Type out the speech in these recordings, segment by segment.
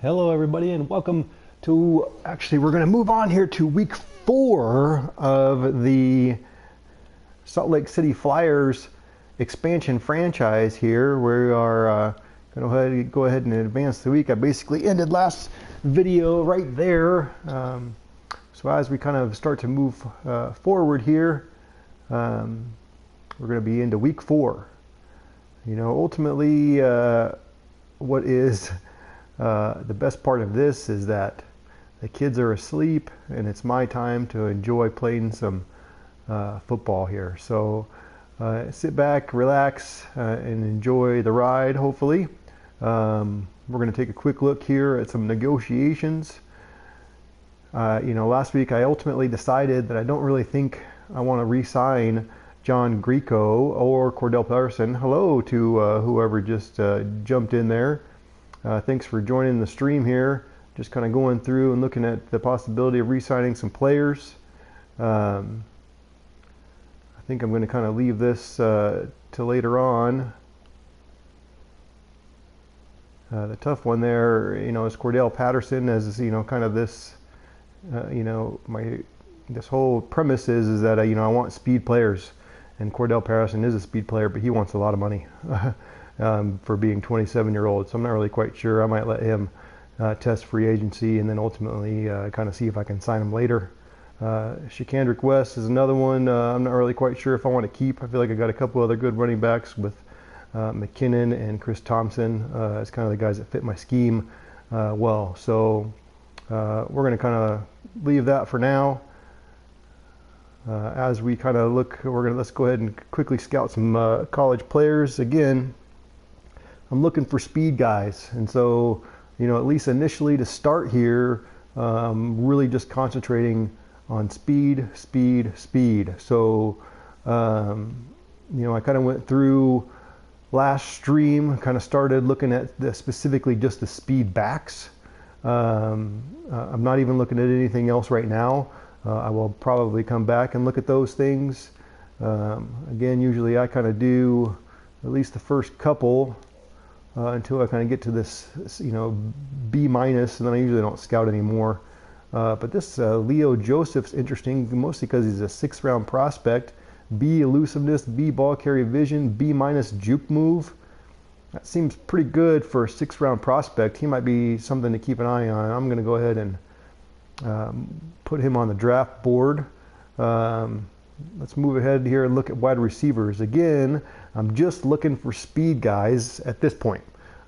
Hello everybody and welcome to, actually we're going to move on here to week 4 of the Salt Lake City Flyers expansion franchise here. We are going to go ahead and advance the week. I basically ended last video right there. So as we kind of start to move forward here, we're going to be into week 4. You know, ultimately what is the best part of this is that the kids are asleep and it's my time to enjoy playing some football here. So sit back, relax, and enjoy the ride, hopefully. We're going to take a quick look here at some negotiations. You know, last week I ultimately decided that I don't really think I want to re-sign John Greco or Cortez Todd. Hello to whoever just jumped in there. Thanks for joining the stream here. Just kind of going through and looking at the possibility of re-signing some players. I think I'm going to kind of leave this to later on. The tough one there, you know, is Cortez Patterson, as you know, kind of this, you know, this whole premise is that you know, I want speed players, and Cortez Patterson is a speed player, but he wants a lot of money. For being 27-year-old, so I'm not really quite sure. I might let him test free agency and then ultimately kind of see if I can sign him later. Shakandrick West is another one. I'm not really quite sure if I want to keep. I feel like I got a couple other good running backs with McKinnon and Chris Thompson as kind of the guys that fit my scheme well. So we're going to kind of leave that for now. As we kind of look, let's go ahead and quickly scout some college players again. I'm looking for speed guys, and so, you know, at least initially to start here, really just concentrating on speed. So, you know, I kind of went through last stream, kind of started looking at specifically just the speed backs. I'm not even looking at anything else right now. I will probably come back and look at those things. Again, usually I kind of do at least the first couple. Until I kind of get to this, you know, B-, and then I usually don't scout anymore. But this Leo Joseph's interesting, mostly because he's a 6th round prospect. B, elusiveness, B, ball carrier vision, B- juke move. That seems pretty good for a 6th round prospect. He might be something to keep an eye on. I'm going to go ahead and put him on the draft board. Let's move ahead here and look at wide receivers. Again, I'm just looking for speed guys at this point.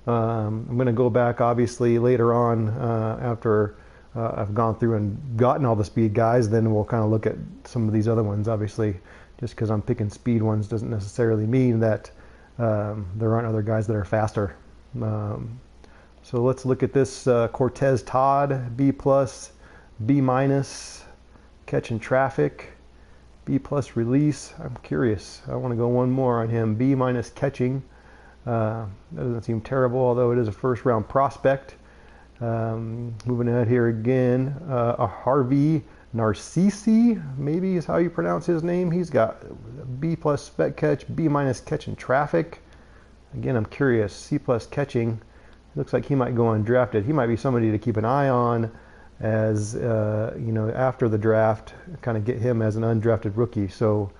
I'm going to go back obviously later on after I've gone through and gotten all the speed guys. Then we'll kind of look at some of these other ones. Obviously, just because I'm picking speed ones doesn't necessarily mean that there aren't other guys that are faster. So let's look at this Cortez Todd, B+, B-, catching traffic. B+ release. I'm curious. I want to go one more on him. B- catching. That doesn't seem terrible, although it is a 1st round prospect. Moving ahead here again. A Harvey Narcisi, maybe is how you pronounce his name. He's got B+ spec catch, B- catching traffic. Again, I'm curious. C+ catching. Looks like he might go undrafted. He might be somebody to keep an eye on as you know, after the draft, kind of get him as an undrafted rookie. So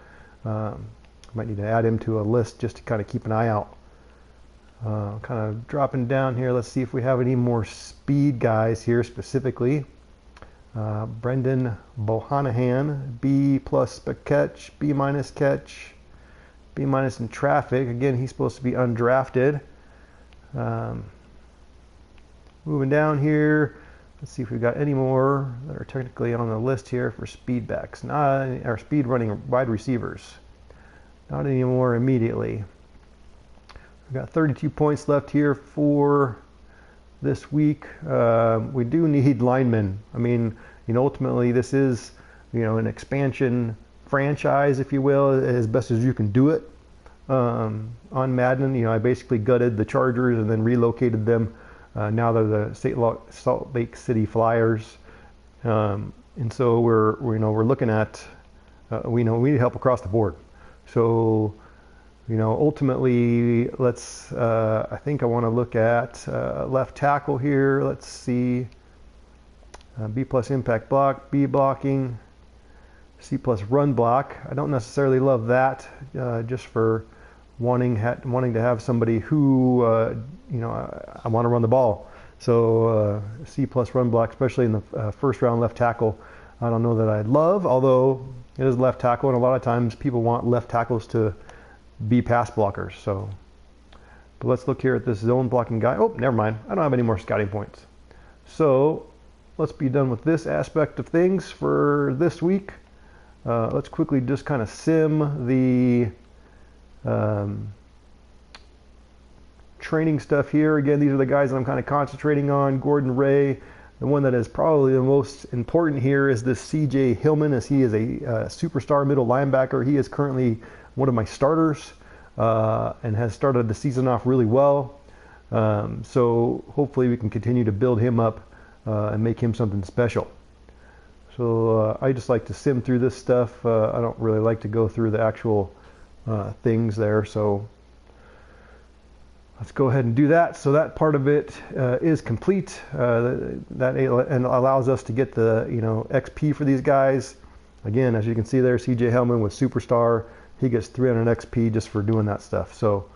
might need to add him to a list just to kind of keep an eye out. Kind of dropping down here, let's see if we have any more speed guys here specifically. Brendan Bohanahan, B+ spec catch, B- catch, B- in traffic. Again, he's supposed to be undrafted. Moving down here, let's see if we've got any more that are technically on the list here for speed backs, or speed running wide receivers. Not anymore immediately. We've got 32 points left here for this week. We do need linemen. I mean, you know, ultimately this is, you know, an expansion franchise, if you will, as best as you can do it. On Madden, you know, I basically gutted the Chargers and then relocated them. Now they're the Salt Lake City Flyers, and so we're looking at we need help across the board. So ultimately, let's, I think I want to look at left tackle here. Let's see, B plus impact block, B blocking, C plus run block. I don't necessarily love that, just for wanting to have somebody who, I want to run the ball. So C plus run block, especially in the first round left tackle, I don't know that I'd love, although it is left tackle, and a lot of times people want left tackles to be pass blockers. So, but let's look here at this zone blocking guy. Oh, never mind. I don't have any more scouting points. So let's be done with this aspect of things for this week. Let's quickly just kind of sim the training stuff here. Again, these are the guys that I'm kind of concentrating on. Gordon Ray. The one that is probably the most important here is this C.J. Hillman, as he is a superstar middle linebacker. He is currently one of my starters and has started the season off really well. So hopefully we can continue to build him up and make him something special. So I just like to sim through this stuff. I don't really like to go through the actual things there. So let's go ahead and do that. So that part of it is complete. That and allows us to get the XP for these guys. Again, as you can see there, C.J. Hellman with Superstar, he gets 300 XP just for doing that stuff. So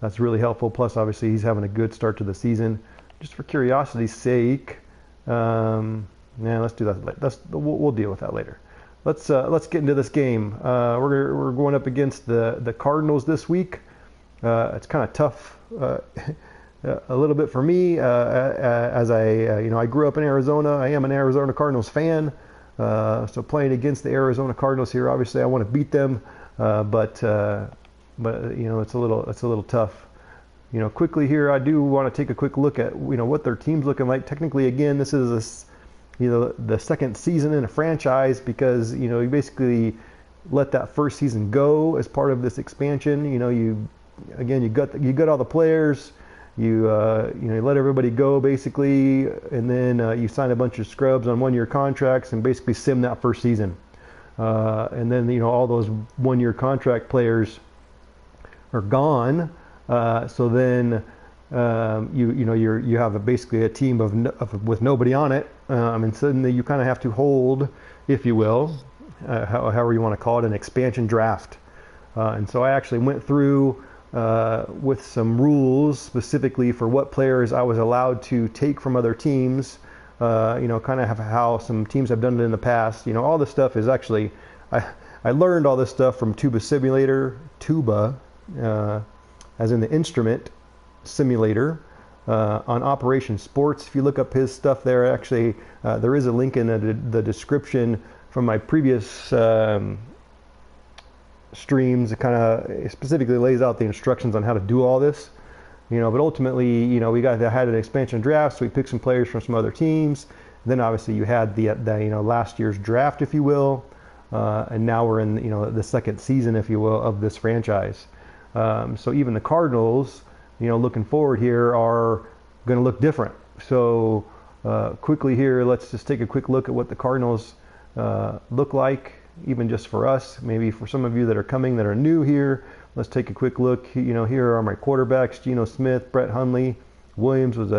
that's really helpful. Plus, obviously, he's having a good start to the season. Just for curiosity's sake, let's do that. We'll deal with that later. Let's get into this game. We're going up against the Cardinals this week. It's kind of tough. A little bit for me, as I grew up in Arizona. I am an Arizona Cardinals fan, so playing against the Arizona Cardinals here, obviously I want to beat them, but it's a little tough. Quickly here, I do want to take a quick look at what their team's looking like. Technically, again, this is the second season in a franchise, because you basically let that first season go as part of this expansion. You got all the players, you let everybody go basically, and then you sign a bunch of scrubs on one-year contracts and basically sim that first season. And then all those one-year contract players are gone. So then you have basically a team with nobody on it. And suddenly you kind of have to hold, if you will, however you want to call it, an expansion draft. And so I actually went through with some rules specifically for what players I was allowed to take from other teams, kind of how some teams have done it in the past. All this stuff is actually, I learned all this stuff from tubaSimulator, tuba, as in the instrument simulator, on Operation Sports. If you look up his stuff there, actually, there is a link in the description from my previous streams. It kind of specifically lays out the instructions on how to do all this, but ultimately, we had an expansion draft, so we picked some players from some other teams. Then obviously you had the last year's draft, if you will, and now we're in the second season, if you will, of this franchise. So even the Cardinals, looking forward here, are going to look different. So quickly here, let's just take a quick look at what the Cardinals look like. Even just for us, maybe for some of you that are coming that are new here, let's take a quick look. Here are my quarterbacks: Gino Smith, Brett Hundley. Williams was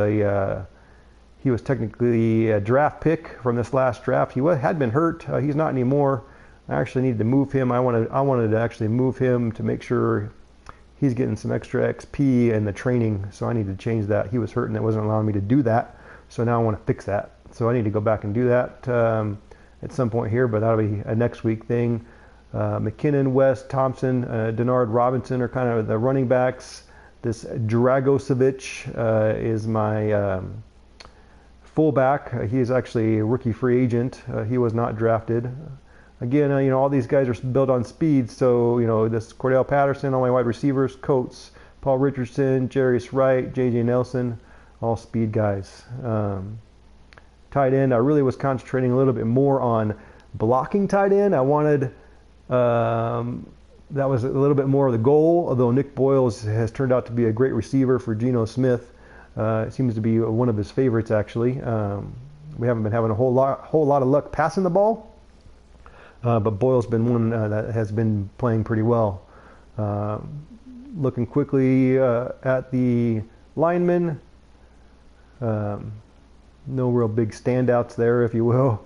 he was technically a draft pick from this last draft. He had been hurt. He's not anymore. I actually needed to move him. I wanted to actually move him to make sure he's getting some extra XP in the training. So I need to change that. He was hurt and it wasn't allowing me to do that. So now I want to fix that. So I need to go back and do that at some point here, but that'll be a next week thing. McKinnon, West, Thompson, Denard, Robinson are kind of the running backs. This Dragocevic is my fullback. He is actually a rookie free agent. He was not drafted. Again, all these guys are built on speed. So, this Cordell Patterson, all my wide receivers, Coates, Paul Richardson, Jarius Wright, J.J. Nelson, all speed guys. Tight end, I really was concentrating a little bit more on blocking tight end. I wanted, that was a little bit more of the goal, although Nick Boyles has turned out to be a great receiver for Gino Smith. It seems to be one of his favorites, actually. We haven't been having a whole lot of luck passing the ball, but Boyle's been one that has been playing pretty well. Looking quickly at the linemen, no real big standouts there, if you will.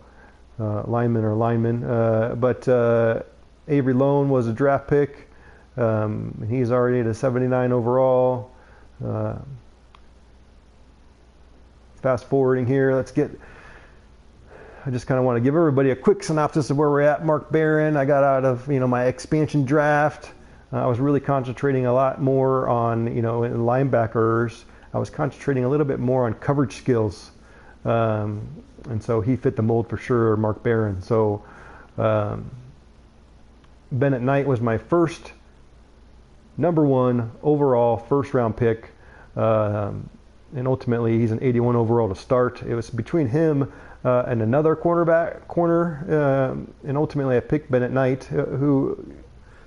Linemen are linemen, but Avery Lone was a draft pick. He's already at a 79 overall. Fast forwarding here, I just kind of want to give everybody a quick synopsis of where we're at. Mark Barron, I got out of my expansion draft. I was really concentrating a lot more on in linebackers. I was concentrating a little bit more on coverage skills, and so he fit the mold for sure, Mark Barron. So Bennett Knight was my first #1 overall first round pick, and ultimately he's an 81 overall to start. It was between him and another corner, and ultimately I picked Bennett Knight, who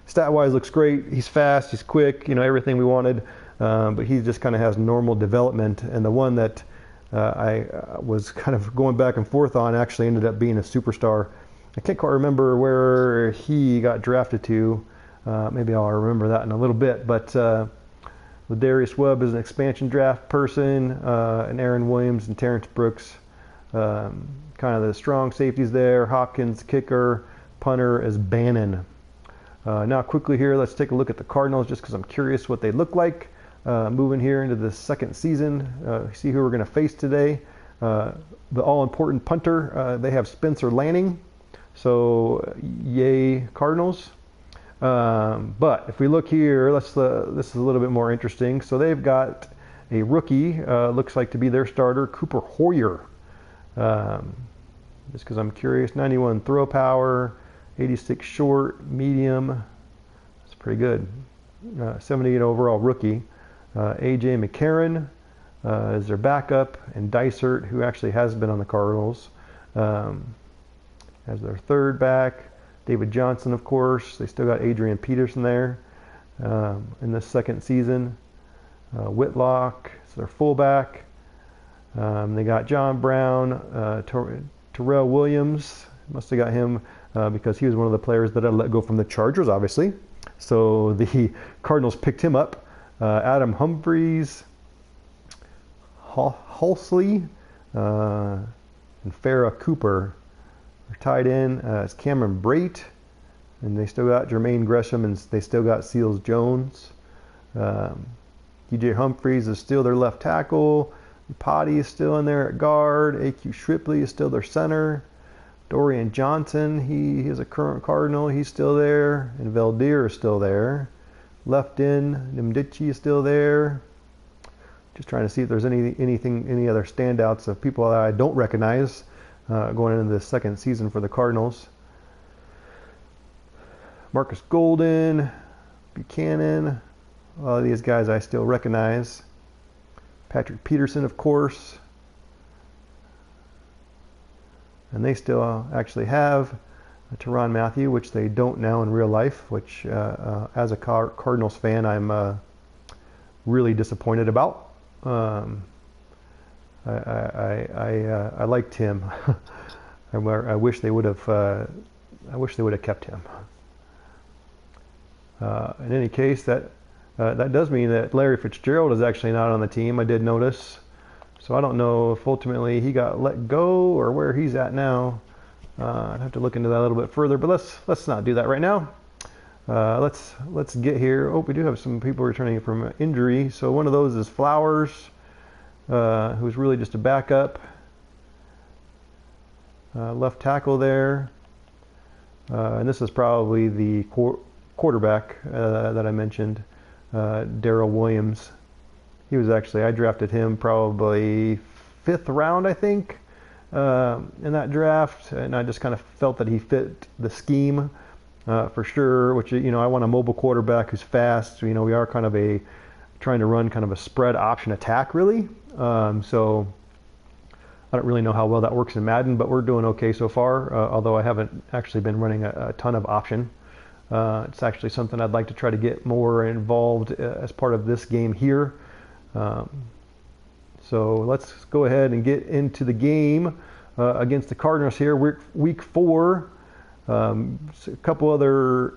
stat-wise looks great. He's fast, he's quick, everything we wanted, but he just kind of has normal development. And the one that I was kind of going back and forth on actually ended up being a superstar. I can't quite remember where he got drafted to. Maybe I'll remember that in a little bit. But Darius Webb is an expansion draft person, and Aaron Williams and Terrence Brooks, kind of the strong safeties there. Hopkins, kicker, punter is Bannon. Now quickly here, let's take a look at the Cardinals just because I'm curious what they look like. Moving here into the second season, see who we're going to face today. The all-important punter, they have Spencer Lanning. So yay Cardinals. But if we look here, this is a little bit more interesting. So they've got a rookie, looks like to be their starter, Cooper Hoyer. Just because I'm curious, 91 throw power, 86 short, medium. That's pretty good. 78 overall rookie. AJ McCarron is their backup, and Dysert, who actually has been on the Cardinals, as their third back. David Johnson, of course. They still got Adrian Peterson there in the second season. Whitlock is their fullback. They got John Brown, Terrell Williams. Must have got him because he was one of the players that I let go from the Chargers, obviously. So the Cardinals picked him up. Adam Humphries, Hulsley, and Farrah Cooper. Their tight end is Cameron Brate, and they still got Jermaine Gresham, and they still got Seals Jones. DJ Humphries is still their left tackle. Potty is still in there at guard. AQ Shipley is still their center. Dorian Johnson, he is a current Cardinal. He's still there. And Valdir is still there. Left in, Nimdichi is still there. Just trying to see if there's any other standouts of people that I don't recognize going into the second season for the Cardinals. Marcus Golden, Buchanan, all of these guys I still recognize. Patrick Peterson, of course. And they still actually have Tyrann Mathieu, which they don't now in real life, which as a Cardinals fan, I'm really disappointed about. I liked him. I wish they would have. I wish they would have kept him. In any case, that does mean that Larry Fitzgerald is actually not on the team. I did notice. So I don't know if ultimately he got let go or where he's at now. I'd have to look into that a little bit further, but let's not do that right now. Let's get here. Oh, we do have some people returning from injury. So one of those is Flowers, who's really just a backup. Left tackle there. And this is probably the quarterback that I mentioned, Darrell Williams. He was actually, I drafted him probably 5th round, I think, in that draft, and I just kind of felt that he fit the scheme for sure, which, I want a mobile quarterback who's fast. We are kind of trying to run kind of a spread option attack, really. So I don't really know how well that works in Madden, but we're doing okay so far, although I haven't actually been running a ton of option. It's actually something I'd like to try to get more involved as part of this game here. So let's go ahead and get into the game against the Cardinals here. Week 4. A couple other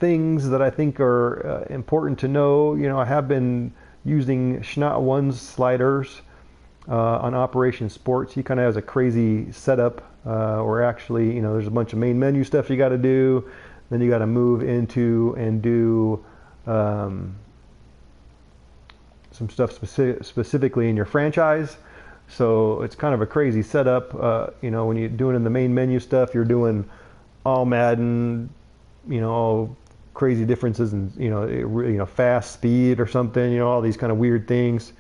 things that I think are important to know. You know, I have been using Schnatt 1's sliders on Operation Sports. He kind of has a crazy setup where actually, you know, there's a bunch of main menu stuff you got to do. Then you got to move into and do some stuff specifically in your franchise. So it's kind of a crazy setup. You know, when you're doing in the main menu stuff, you're doing all Madden, you know, all crazy differences in, you know, fast speed or something, you know, all these kind of weird things.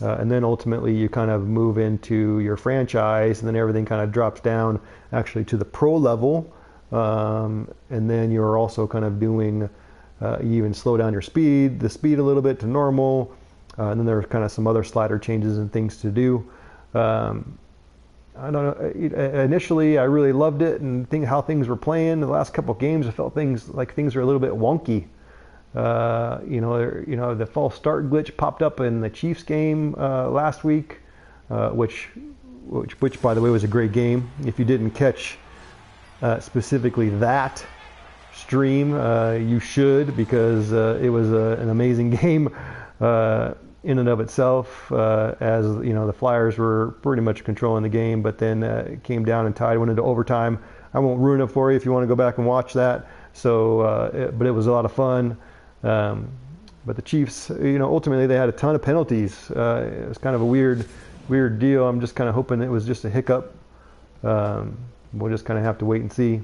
And then ultimately you kind of move into your franchise, and then everything kind of drops down actually to the pro level. And then you're also kind of doing, you even slow down your speed, the speed a little bit to normal. And then there's kind of some other slider changes and things to do. I don't know. Initially, I really loved it and how things were playing. The last couple of games, I felt things are a little bit wonky. You know, the false start glitch popped up in the Chiefs game last week, which by the way was a great game. If you didn't catch specifically that stream, you should, because it was an amazing game in and of itself. As you know, the Flyers were pretty much controlling the game, but then it came down and tied, went into overtime. I won't ruin it for you if you want to go back and watch that. So, but it was a lot of fun. But the Chiefs, you know, ultimately they had a ton of penalties. It was kind of a weird deal. I'm just kind of hoping it was just a hiccup. We'll just kind of have to wait and see.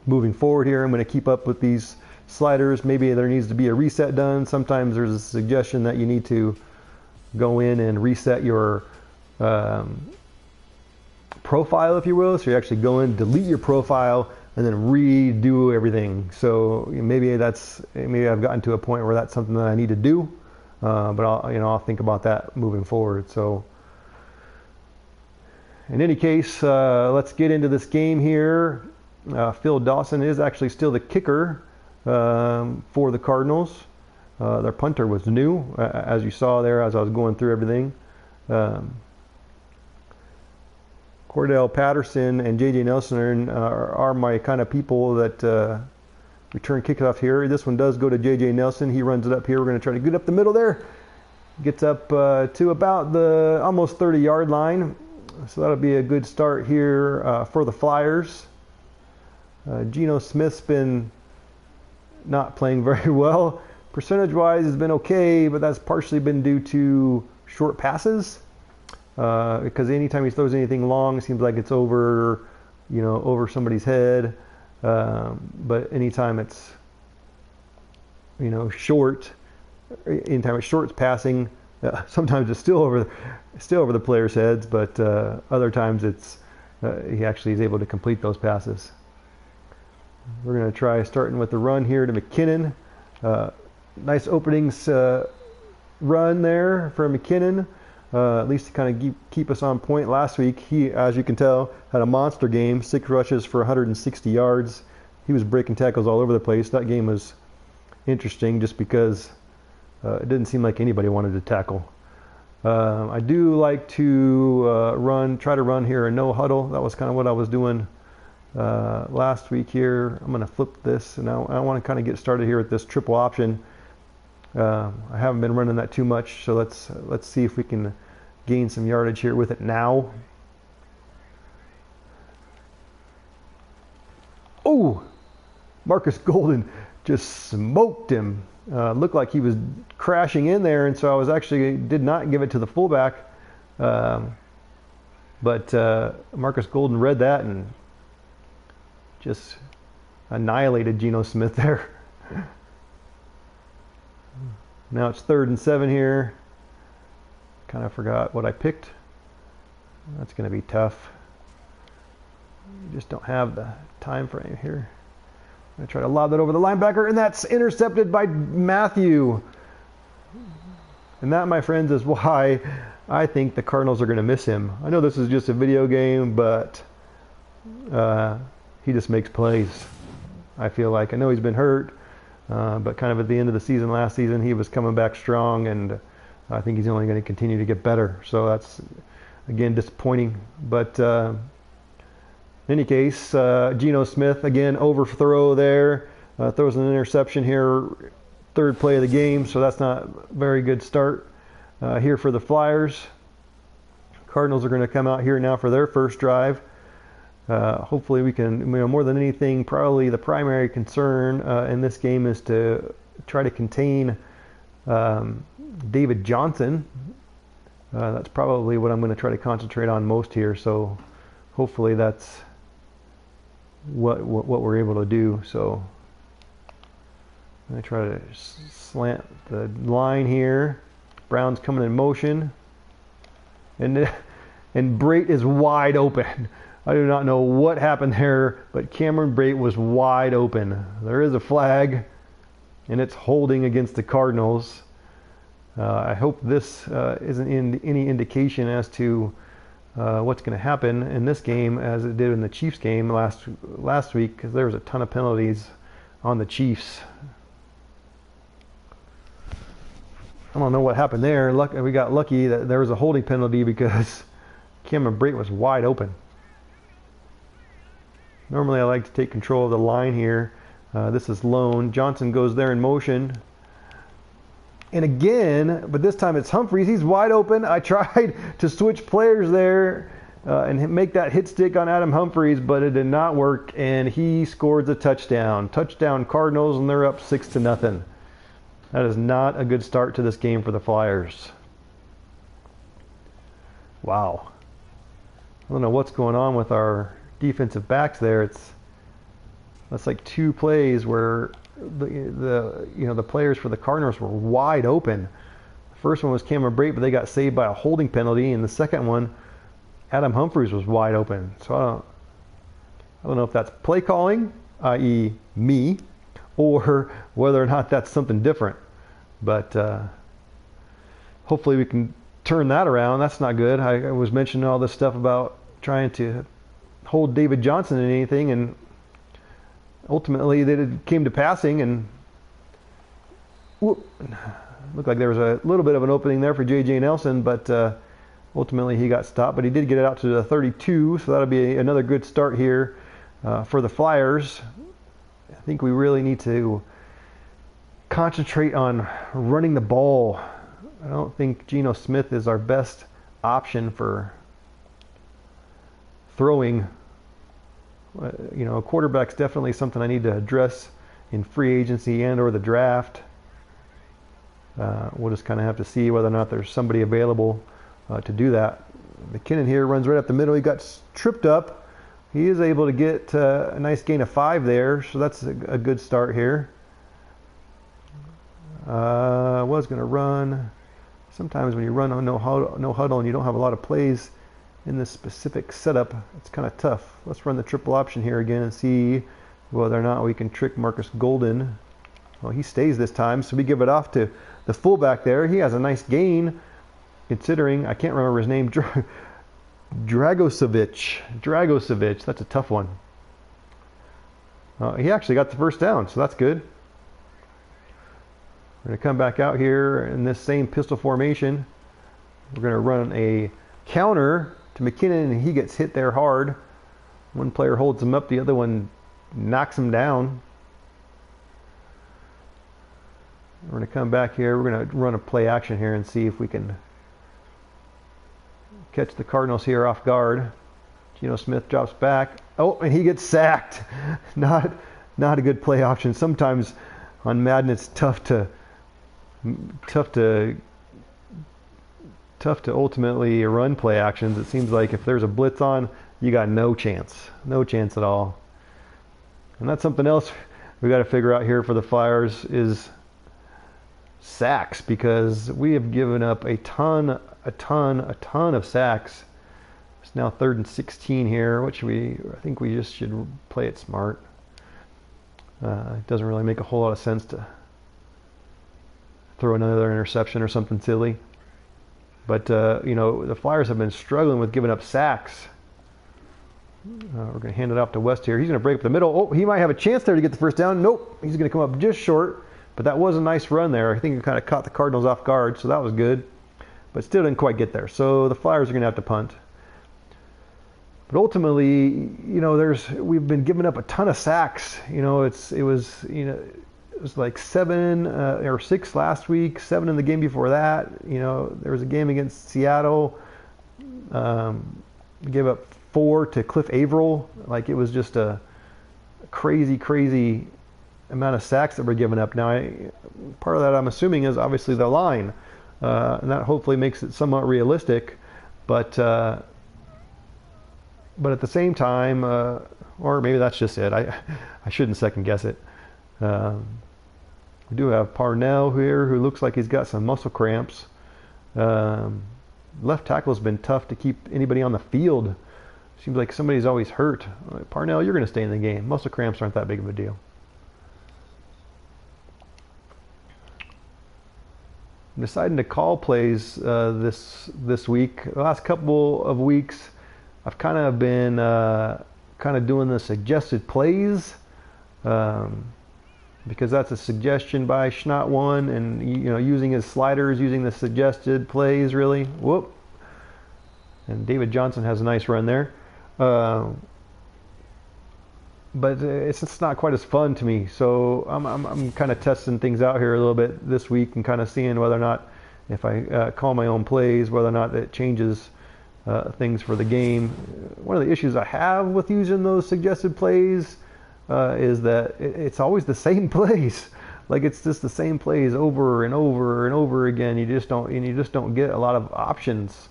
Moving forward here, I'm going to keep up with these sliders. Maybe there needs to be a reset done. Sometimes there's a suggestion that you need to go in and reset your profile, if you will. So you actually go in, delete your profile, and then redo everything. So maybe I've gotten to a point where that's something that I need to do. But I'll think about that moving forward. So in any case, let's get into this game here. Phil Dawson is actually still the kicker for the Cardinals. Their punter was new, as you saw there as I was going through everything. Cortez Patterson and J.J. Nelson are my kind of people that return kickoff here. This one does go to J.J. Nelson. He runs it up here. We're going to try to get up the middle there. Gets up to about the almost 30-yard line. So that'll be a good start here for the Flyers. Gino Smith's been not playing very well. Percentage-wise, has been okay, but that's partially been due to short passes. Because anytime he throws anything long, it seems like it's over somebody's head. But anytime it's, short, anytime it's short passing, sometimes it's still over the players' heads. But other times it's he actually is able to complete those passes. We're going to try starting with the run here to McKinnon. Nice openings run there for McKinnon. At least to kind of keep us on point. Last week, he, as you can tell, had a monster game. 6 rushes for 160 yards. He was breaking tackles all over the place. That game was interesting just because it didn't seem like anybody wanted to tackle. I do like to try to run here a no huddle. That was kind of what I was doing last week here. I'm going to flip this, and I want to kind of get started here with this triple option. I haven't been running that too much, so let's see if we can gain some yardage here with it now. Oh, Marcus Golden just smoked him. Looked like he was crashing in there, and so I did not give it to the fullback. But Marcus Golden read that and just annihilated Gino Smith there. Now it's 3rd and 7 here. Kind of forgot what I picked. That's going to be tough. You just don't have the time frame here. I'm going to try to lob that over the linebacker, and that's intercepted by Matthew. And that, my friends, is why I think the Cardinals are going to miss him. I know this is just a video game, but he just makes plays. I feel like. I know he's been hurt. But kind of at the end of the season last season, he was coming back strong, and I think he's only going to continue to get better. So that's, again, disappointing. But in any case, Gino Smith, again, overthrow there. throws an interception here, third play of the game, so that's not a very good start here for the Flyers. Cardinals are going to come out here now for their first drive. Hopefully we can, more than anything, probably the primary concern in this game is to try to contain David Johnson. That's probably what I'm going to try to concentrate on most here, so hopefully that's what we're able to do. So I try to slant the line here. Brown's coming in motion, and Brate is wide open. I do not know what happened there, but Cameron Brate was wide open. There is a flag, and it's holding against the Cardinals. I hope this isn't any indication as to what's going to happen in this game as it did in the Chiefs game last week, because there was a ton of penalties on the Chiefs. I don't know what happened there. We got lucky that there was a holding penalty because Cameron Brate was wide open. Normally I like to take control of the line here. This is lone. Johnson goes there in motion. And again, but this time it's Humphries. He's wide open. I tried to switch players there and make that hit stick on Adam Humphries, but it did not work, and he scores a touchdown. Touchdown Cardinals, and they're up 6-0. That is not a good start to this game for the Flyers. Wow. I don't know what's going on with our defensive backs there. That's like two plays where the players for the Cardinals were wide open. The first one was Cameron Brate, but they got saved by a holding penalty, and the second one, Adam Humphries was wide open. So I don't know if that's play calling, i.e. me, or whether or not that's something different. But hopefully we can turn that around. That's not good. I was mentioning all this stuff about trying to hold David Johnson in anything, and ultimately it came to passing, and looked like there was a little bit of an opening there for J.J. Nelson, but ultimately he got stopped. But he did get it out to the 32, so that'll be another good start here for the Flyers. I think we really need to concentrate on running the ball. I don't think Gino Smith is our best option for throwing. A quarterback's definitely something I need to address in free agency and or the draft. We'll just kind of have to see whether or not there's somebody available to do that. McKinnon here runs right up the middle. He got tripped up. He is able to get a nice gain of 5 there, so that's a good start here. Was going to run. Sometimes when you run on no huddle and you don't have a lot of plays in this specific setup, it's kind of tough. Let's run the triple option here again and see whether or not we can trick Marcus Golden. Well, he stays this time, so we give it off to the fullback there. He has a nice gain, considering, I can't remember his name, Dragocevic. That's a tough one. He actually got the first down, so that's good. We're going to come back out here in this same pistol formation. We're going to run a counter to McKinnon, and he gets hit there hard. One player holds him up, the other one knocks him down. We're going to come back here. We're going to run a play action here and see if we can catch the Cardinals here off guard. Gino Smith drops back. Oh, and he gets sacked. Not a good play option. Sometimes on Madden it's tough to ultimately run play actions. It seems like if there's a blitz on, you got no chance at all. And that's something else we got to figure out here for the Flyers is sacks, because we have given up a ton of sacks. It's now 3rd and 16 here. I think we just should play it smart. It doesn't really make a whole lot of sense to throw another interception or something silly. But, the Flyers have been struggling with giving up sacks. We're going to hand it off to West here. He's going to break up the middle. Oh, he might have a chance there to get the first down. Nope. He's going to come up just short. But that was a nice run there. I think it kind of caught the Cardinals off guard, so that was good. But still didn't quite get there. So the Flyers are going to have to punt. But ultimately, we've been giving up a ton of sacks. It was like 7 or 6 last week, 7 in the game before that. There was a game against Seattle. We gave up 4 to Cliff Averill. Like, it was just a crazy amount of sacks that we're giving up. Now, part of that I'm assuming is obviously the line, and that hopefully makes it somewhat realistic. But at the same time, or maybe that's just it. I shouldn't second guess it. We do have Parnell here, who looks like he's got some muscle cramps. Left tackle's been tough to keep anybody on the field. Seems like somebody's always hurt. Parnell, you're going to stay in the game. Muscle cramps aren't that big of a deal. I'm deciding to call plays this week. The last couple of weeks, I've kind of been doing the suggested plays, because that's a suggestion by Schnott1, and using his sliders, using the suggested plays really. Whoop! And David Johnson has a nice run there. But it's not quite as fun to me. So I'm kind of testing things out here a little bit this week and kind of seeing whether or not, if I call my own plays, whether or not it changes things for the game. One of the issues I have with using those suggested plays is that it's always the same plays. Like, it's just the same plays over and over and over again. You just don't get a lot of options.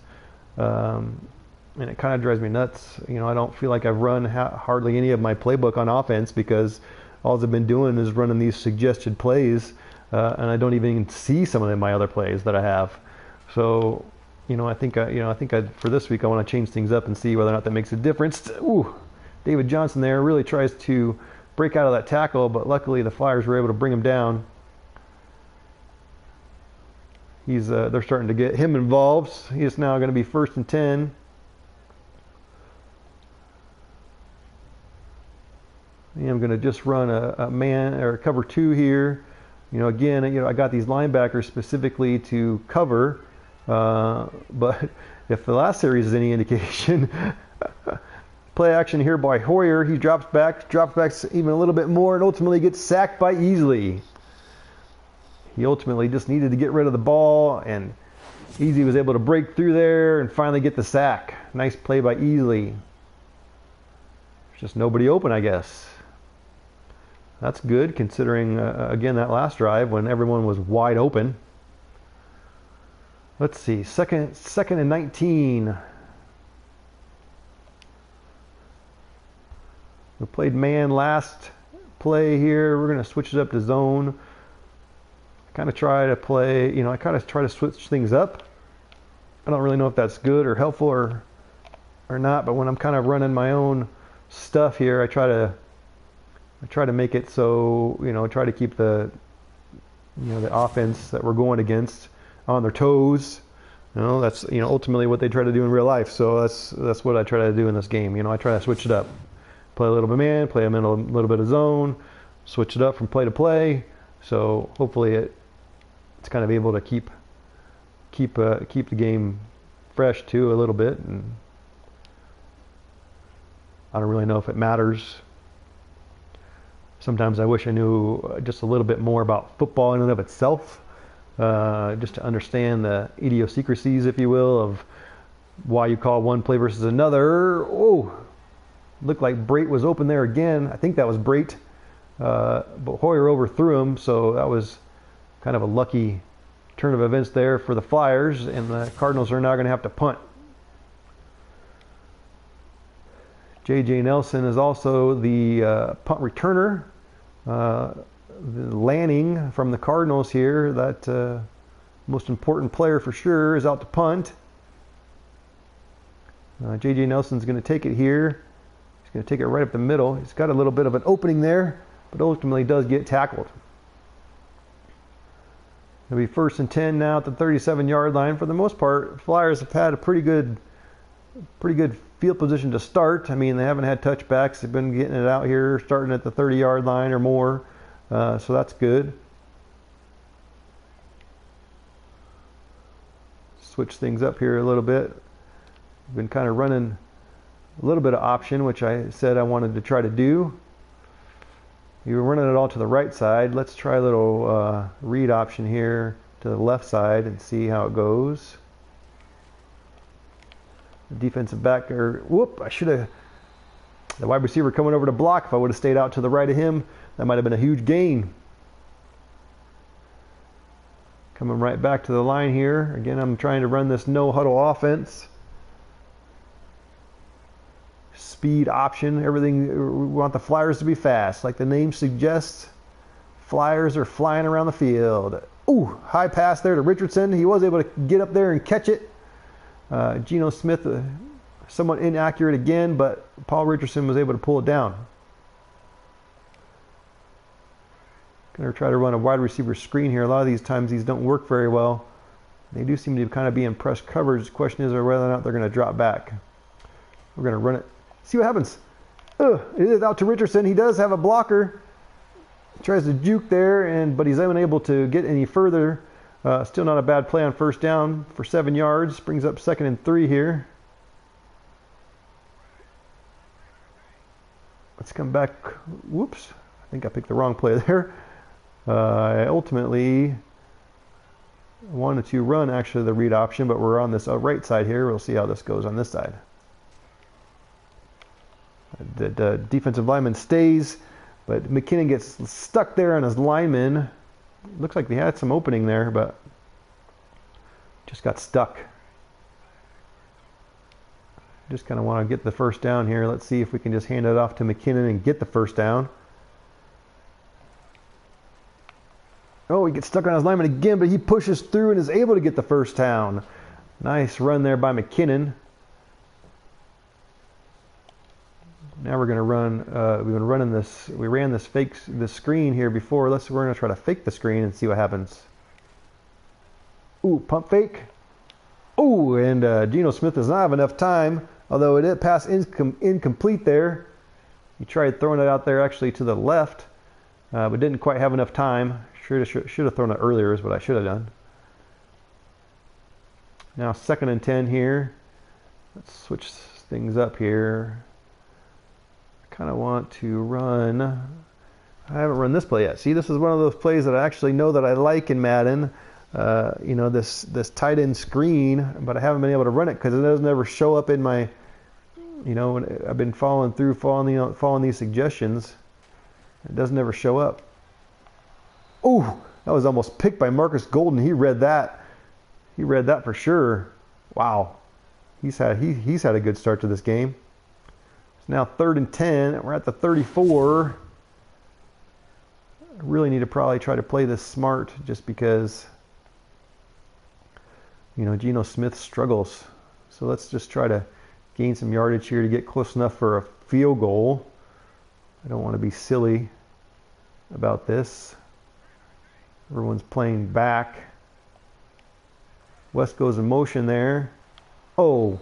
And it kind of drives me nuts. I don't feel like I've run hardly any of my playbook on offense, because all I've been doing is running these suggested plays, and I don't even see some of my other plays that I have. So, I think for this week I want to change things up and see whether or not that makes a difference. Ooh, David Johnson there really tries to break out of that tackle, but luckily the Flyers were able to bring him down. They're starting to get him involved. He's now going to be 1st and 10. I'm going to just run a man or a cover 2 here. Again, I got these linebackers specifically to cover, but if the last series is any indication, play action here by Hoyer. He drops back even a little bit more, and ultimately gets sacked by Easley. He ultimately just needed to get rid of the ball, and Easley was able to break through there and finally get the sack. Nice play by Easley. There's just nobody open, I guess. That's good, considering, again, that last drive when everyone was wide open. Let's see, second and 19. We played man last play here. We're going to switch it up to zone. I kind of try to switch things up. I don't really know if that's good or helpful or not, but when I'm kind of running my own stuff here, I try to make it so, try to keep the offense that we're going against on their toes. That's ultimately what they try to do in real life. So that's what I try to do in this game. I try to switch it up, play a little bit man, play a little bit of zone, switch it up from play to play. So hopefully it's kind of able to keep the game fresh too a little bit. And I don't really know if it matters. Sometimes I wish I knew just a little bit more about football in and of itself, just to understand the idiosyncrasies, if you will, of why you call one play versus another. Oh, looked like Brait was open there again. I think that was Brait, but Hoyer overthrew him, so that was kind of a lucky turn of events there for the Flyers, and the Cardinals are now going to have to punt. J.J. Nelson is also the punt returner. Lanning from the Cardinals here, that most important player for sure, is out to punt. J.J. Nelson's going to take it here. He's going to take it right up the middle. He's got a little bit of an opening there, but ultimately does get tackled. It'll be 1st and 10 now at the 37-yard line. For the most part, Flyers have had a pretty good field position to start. I mean, they haven't had touchbacks. They've been getting it out here, starting at the 30-yard line or more. So that's good. Switch things up here a little bit. Been kind of running a little bit of option, which I said I wanted to try to do. You were running it all to the right side. Let's try a little read option here to the left side and see how it goes. The defensive back, or whoop, I should have, the wide receiver coming over to block. If I would have stayed out to the right of him, that might have been a huge gain. Coming right back to the line here. Again, I'm trying to run this no huddle offense. Speed option, everything, we want the Flyers to be fast. Like the name suggests, Flyers are flying around the field. Ooh, high pass there to Richardson. He was able to get up there and catch it. Gino Smith, somewhat inaccurate again, but Paul Richardson was able to pull it down. Going to try to run a wide receiver screen here. A lot of these times these don't work very well. They do seem to kind of be in press coverage. The question is whether or not they're going to drop back. We're going to run it. See what happens. It is out to Richardson. He does have a blocker. Tries to juke there, but he's unable to get any further. Still not a bad play on first down for 7 yards. Brings up 2nd and 3 here. Let's come back. Whoops. I think I picked the wrong play there. I ultimately wanted to run actually the read option, but we're on this right side here. We'll see how this goes on this side. The defensive lineman stays, but McKinnon gets stuck there on his lineman. Looks like they had some opening there, but just got stuck. Just kind of want to get the first down here. Let's see if we can just hand it off to McKinnon and get the first down. Oh, he gets stuck on his lineman again, but he pushes through and is able to get the first down. Nice run there by McKinnon. Now we're going to run, we've been running this, we ran this screen here before. We're going to try to fake the screen and see what happens. Ooh, pump fake. Ooh, and Gino Smith does not have enough time, although it did pass incomplete there. He tried throwing it out there actually to the left, but didn't quite have enough time. Should have thrown it earlier is what I should have done. Now 2nd and 10 here. Let's switch things up here. Kind of want to run. I haven't run this play yet. See, this is one of those plays that I actually know that I like in Madden. You know, this tight end screen, but I haven't been able to run it because it doesn't ever show up in my. You know, I've been following these suggestions. It doesn't ever show up. Ooh, that was almost picked by Marcus Golden. He read that. He read that for sure. Wow, he's had a good start to this game. Now 3rd and 10. We're at the 34. I really need to probably try to play this smart just because, you know, Gino Smith struggles. So let's just try to gain some yardage here to get close enough for a field goal. I don't want to be silly about this. Everyone's playing back. West goes in motion there. Oh.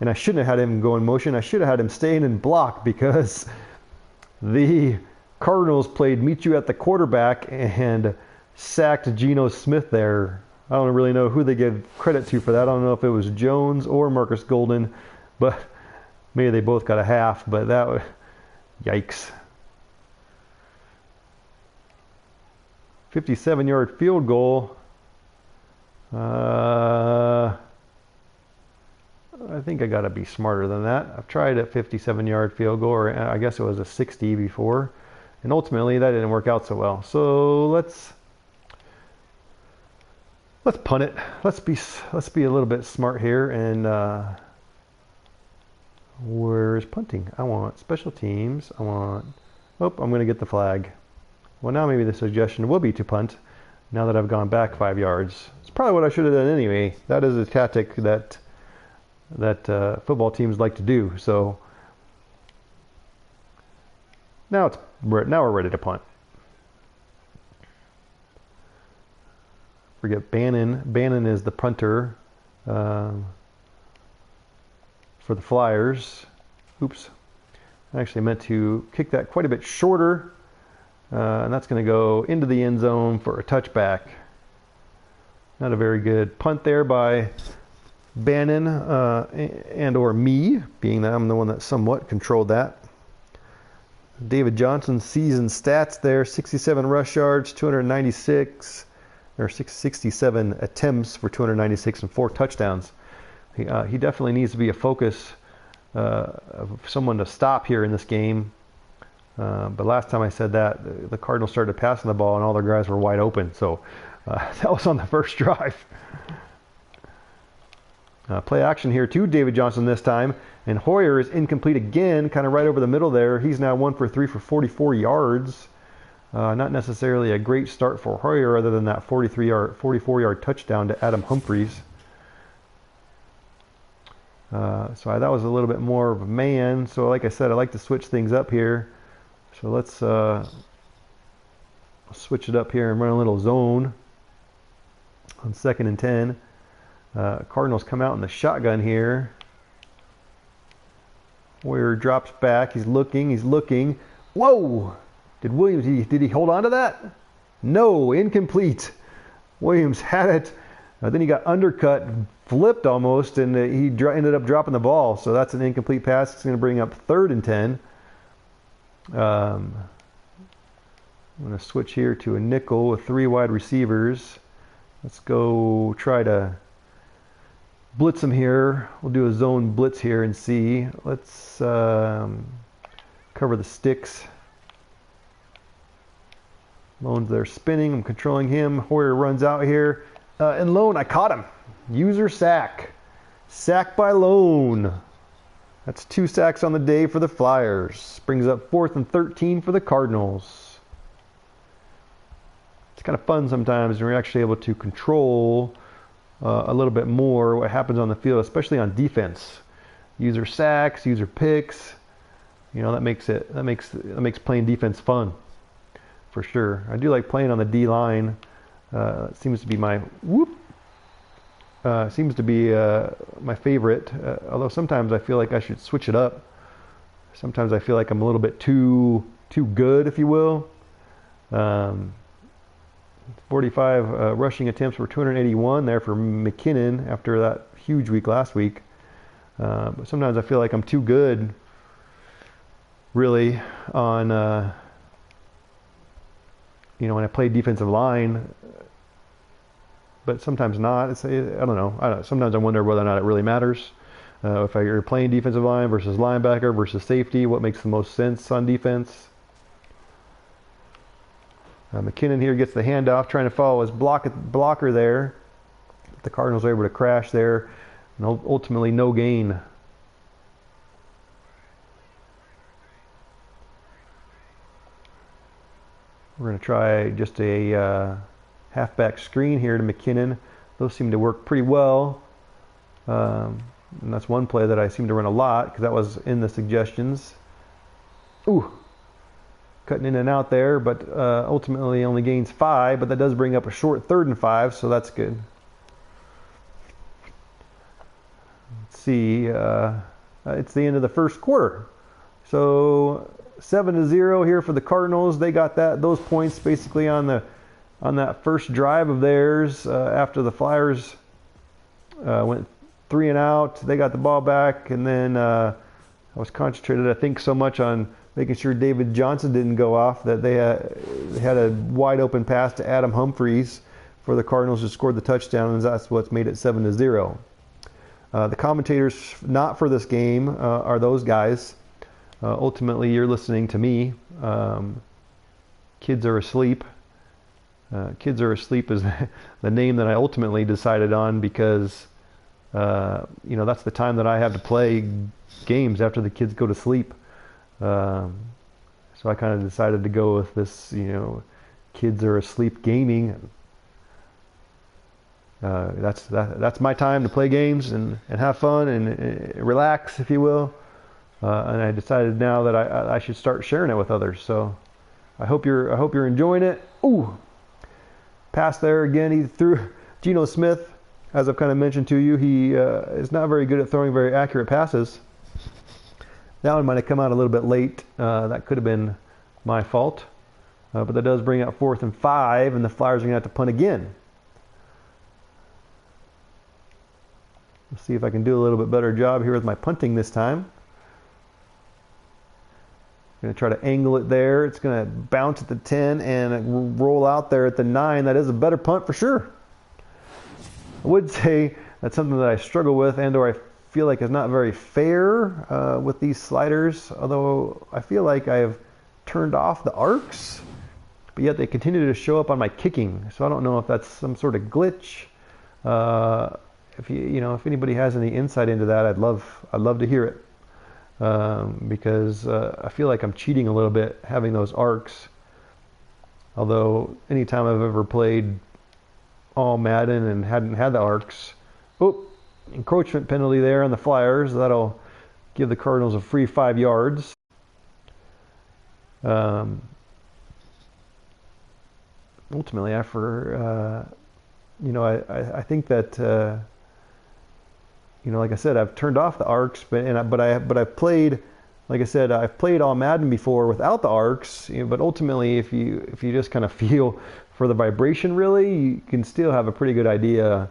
And I shouldn't have had him go in motion. I should have had him stay in and block because the Cardinals played meet you at the quarterback and sacked Gino Smith there. I don't really know who they give credit to for that. I don't know if it was Jones or Marcus Golden, but maybe they both got a half, but that was, yikes. 57-yard field goal. I think I got to be smarter than that. I've tried a 57-yard field goal, or I guess it was a 60 before, and ultimately that didn't work out so well. So let's punt it. Let's be a little bit smart here. And where's punting? I want special teams. I want. Oh, I'm going to get the flag. Well, now maybe the suggestion will be to punt. Now that I've gone back 5 yards, it's probably what I should have done anyway. That is a tactic that football teams like to do. So now we're ready to punt. Forget Bannon. Bannon is the punter for the Flyers. Oops. I actually meant to kick that quite a bit shorter. And that's going to go into the end zone for a touchback. Not a very good punt there by Bannon and or me, being that I'm the one that somewhat controlled that. David Johnson's season stats there: 67 rush yards, 296, or 67 attempts for 296 and 4 touchdowns. He definitely needs to be a focus of someone to stop here in this game. But last time I said that, the Cardinals started passing the ball and all their guys were wide open. So that was on the first drive. Play action here to David Johnson this time. And Hoyer is incomplete again, kind of right over the middle there. He's now 1 for 3 for 44 yards. Not necessarily a great start for Hoyer, other than that 44-yard touchdown to Adam Humphries. So that was a little bit more of a man. So like I said, I like to switch things up here. So let's switch it up here and run a little zone on 2nd and 10. Cardinals come out in the shotgun here. Hoyer drops back. He's looking. Whoa! Did Williams, did he hold on to that? No, incomplete. Williams had it. Then he got undercut, flipped almost, and he ended up dropping the ball. So that's an incomplete pass. It's going to bring up 3rd and 10. I'm going to switch here to a nickel with 3 wide receivers. Let's go try to blitz them here. We'll do a zone blitz here and see. Let's cover the sticks. Lone's there spinning. I'm controlling him. Hoyer runs out here. And Lone, I caught him. User sack. Sack by Lone. That's 2 sacks on the day for the Flyers. Brings up 4th and 13 for the Cardinals. It's kind of fun sometimes when you're actually able to control a little bit more what happens on the field, especially on defense. User sacks, user picks. You know, that makes playing defense fun, for sure. I do like playing on the D line. It seems to be my my favorite. Although sometimes I feel like I should switch it up. Sometimes I feel like I'm a little bit too good, if you will. 45 rushing attempts for 281 there for McKinnon after that huge week last week. But sometimes I feel like I'm too good, really, on when I play defensive line. But sometimes not. I don't know. Sometimes I wonder whether or not it really matters. If you're playing defensive line versus linebacker versus safety, what makes the most sense on defense? McKinnon here gets the handoff, trying to follow his blocker there. The Cardinals are able to crash there, and ultimately no gain. We're going to try just a halfback screen here to McKinnon. Those seem to work pretty well. And that's one play that I seem to run a lot, because that was in the suggestions. Ooh. Cutting in and out there, but ultimately only gains 5, but that does bring up a short 3rd and 5, so that's good. Let's see, it's the end of the first quarter. So 7-0 here for the Cardinals. They got those points basically on that first drive of theirs after the Flyers went 3 and out. They got the ball back, and then I was concentrated, I think, so much on making sure David Johnson didn't go off that they had a wide open pass to Adam Humphries for the Cardinals, who scored the touchdown, and that's what's made it 7-0. The commentators not for this game are those guys. Ultimately, you're listening to me. Kids Are Asleep. Kids Are Asleep is the name that I ultimately decided on, because that's the time that I have to play games after the kids go to sleep. So I kind of decided to go with this, Kids Are Asleep gaming. That's my time to play games and have fun and relax, if you will. And I decided now that I should start sharing it with others. So I hope you're enjoying it. Ooh, pass there again. He threw Gino Smith, as I've kind of mentioned to you. He is not very good at throwing very accurate passes. That one might have come out a little bit late. That could have been my fault. But that does bring up 4th and 5, and the Flyers are going to have to punt again. Let's see if I can do a little bit better job here with my punting this time. I'm going to try to angle it there. It's going to bounce at the 10 and roll out there at the 9. That is a better punt for sure. I would say that's something that I struggle with and or I feel like is not very fair with these sliders, although I feel like I have turned off the arcs, but yet they continue to show up on my kicking. So I don't know if that's some sort of glitch. If anybody has any insight into that, I'd love to hear it. Because I feel like I'm cheating a little bit having those arcs. Although anytime I've ever played all Madden and hadn't had the arcs, encroachment penalty there on the Flyers. That'll give the Cardinals a free 5 yards. Ultimately, I think that. Like I said, I've turned off the arcs, but I've played, like I said, I've played all Madden before without the arcs. But ultimately, if you just kind of feel for the vibration, really, you can still have a pretty good idea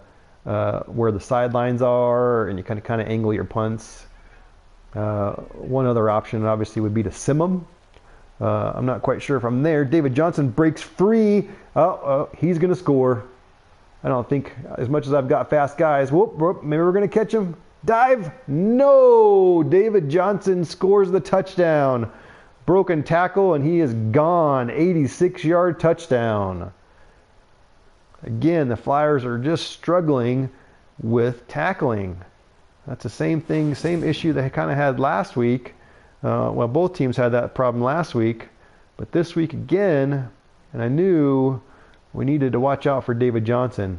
where the sidelines are, and you kind of angle your punts. One other option, obviously, would be to sim them. I'm not quite sure if I'm there. David Johnson breaks free. He's going to score. I don't think, as much as I've got fast guys, maybe we're going to catch him. Dive! No! David Johnson scores the touchdown. Broken tackle, and he is gone. 86-yard touchdown. Again, the Flyers are just struggling with tackling. That's the same thing, same issue they kind of had last week. Well, both teams had that problem last week, but this week again, and I knew we needed to watch out for David Johnson.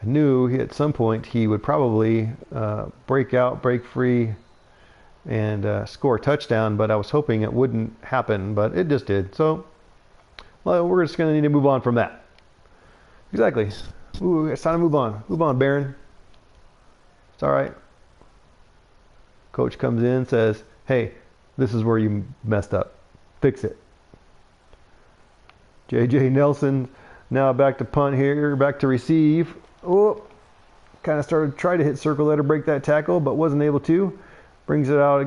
I knew at some point he would probably break free, and score a touchdown, but I was hoping it wouldn't happen, but it just did. So, well, we're just going to need to move on from that. Exactly. Ooh, it's time to move on. Move on, Baron. It's all right. Coach comes in, says, hey, this is where you messed up. Fix it. J.J. Nelson now back to punt here, back to receive. Kind of tried to hit circle there to break that tackle, but wasn't able to. Brings it out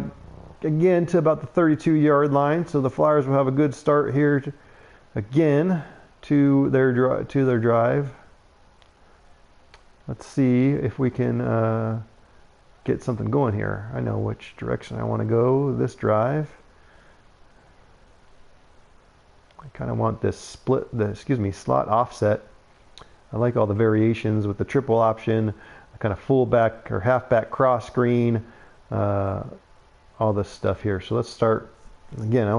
again to about the 32-yard line, so the Flyers will have a good start here again to their drive. Let's see if we can get something going here. I know which direction I want to go this drive. I kind of want this slot offset. I like all the variations with the triple option, kind of fullback or halfback cross screen, all this stuff here. So let's start again. I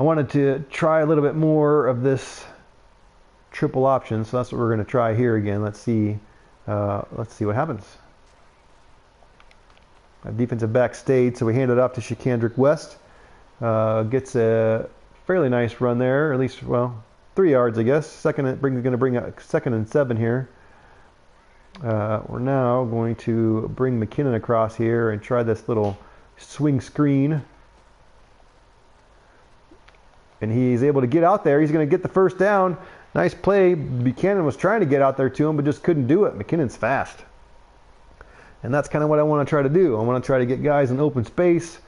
wanted to try a little bit more of this triple option, so that's what we're going to try here again. Let's see what happens. Our defensive back stayed, so we hand it off to Shakandrick West. Gets a fairly nice run there, at least, 3 yards, I guess. Going to bring a 2nd and 7 here. We're now going to bring McKinnon across here and try this little swing screen. And he's able to get out there. He's going to get the first down. Nice play. Buchanan was trying to get out there to him, but just couldn't do it. McKinnon's fast. And that's kind of what I want to try to do. I want to try to get guys in open space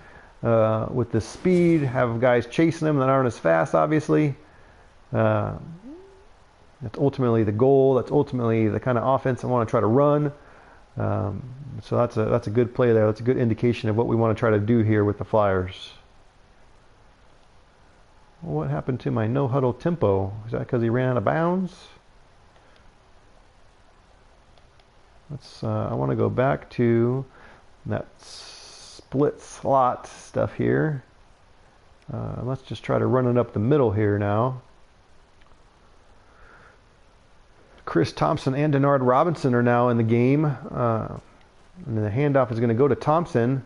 with the speed, have guys chasing them that aren't as fast, obviously. That's ultimately the goal. That's ultimately the kind of offense I want to try to run. So that's a good play there. That's a good indication of what we want to try to do here with the Flyers. What happened to my no-huddle tempo? Is that because he ran out of bounds? I want to go back to that split slot stuff here. Let's just try to run it up the middle here now. Chris Thompson and Denard Robinson are now in the game. And the handoff is going to go to Thompson.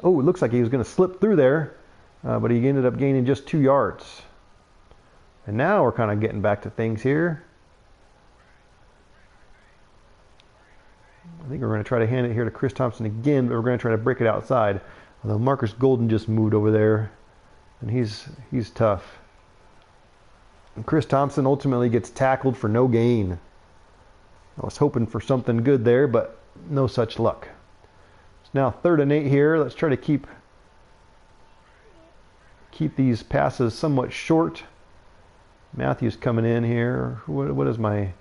Oh, it looks like he was going to slip through there. But he ended up gaining just 2 yards. And now we're kind of getting back to things here. I think we're going to try to hand it here to Chris Thompson again, but we're going to try to break it outside. Although Marcus Golden just moved over there, and he's tough. And Chris Thompson ultimately gets tackled for no gain. I was hoping for something good there, but no such luck. It's now 3rd and 8 here. Let's try to keep these passes somewhat short. Matthews coming in here. What is my...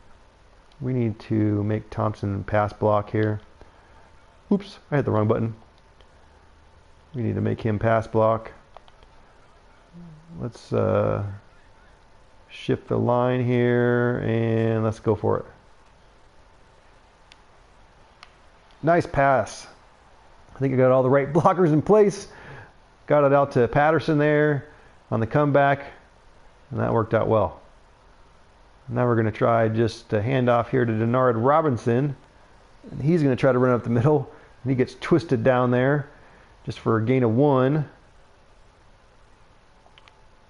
We need to make Thompson pass block here. Oops, I hit the wrong button. We need to make him pass block. Let's shift the line here and let's go for it. Nice pass. I think I got all the right blockers in place. Got it out to Patterson there on the comeback, and that worked out well. Now we're going to try just a handoff here to Denard Robinson. And he's going to try to run up the middle, and he gets twisted down there just for a gain of 1.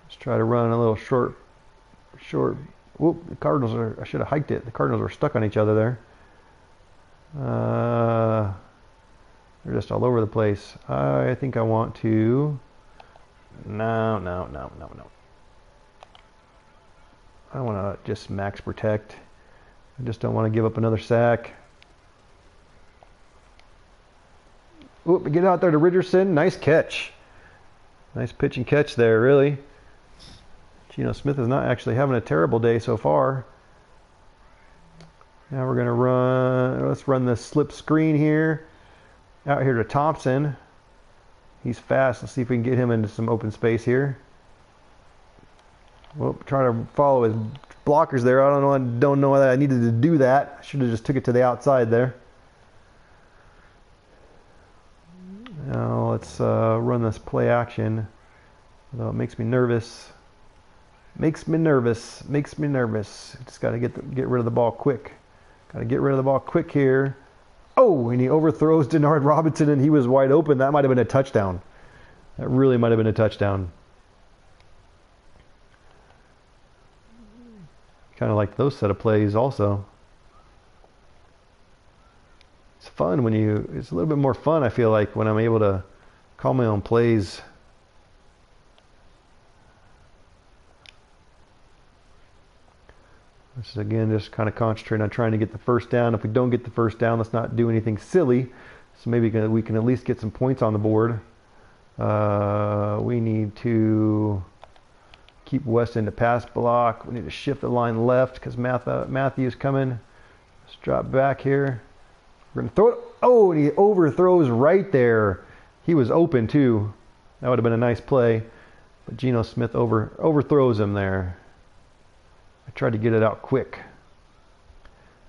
Let's try to run a little short. Whoop, the Cardinals are, I should have hiked it. The Cardinals are stuck on each other there. They're just all over the place. I think I want to... No. I want to just max protect. I just don't want to give up another sack. Oop, get out there to Richardson. Nice catch. Nice pitch and catch there, really. Gino Smith is not actually having a terrible day so far. Now we're going to run, let's run this slip screen here. Out here to Thompson. He's fast. Let's see if we can get him into some open space here. Well, trying to follow his blockers there. I don't know that I needed to do that. I should have just took it to the outside there. Now let's run this play action. Although it makes me nervous. Makes me nervous. Just got to get rid of the ball quick. Got to get rid of the ball quick here. Oh, and he overthrows Denard Robinson, and he was wide open. That might have been a touchdown. That really might have been a touchdown. Kind of like those set of plays also. It's fun when it's a little bit more fun, I feel like, when I'm able to call my own plays. This is, again, just kind of concentrating on trying to get the first down. If we don't get the first down, let's not do anything silly. So maybe we can at least get some points on the board. We need to keep Weston to pass block. We need to shift the line left because Matthew's coming. Let's drop back here. We're going to throw it. Oh, and he overthrows right there. He was open too. That would have been a nice play. But Gino Smith overthrows him there. I tried to get it out quick.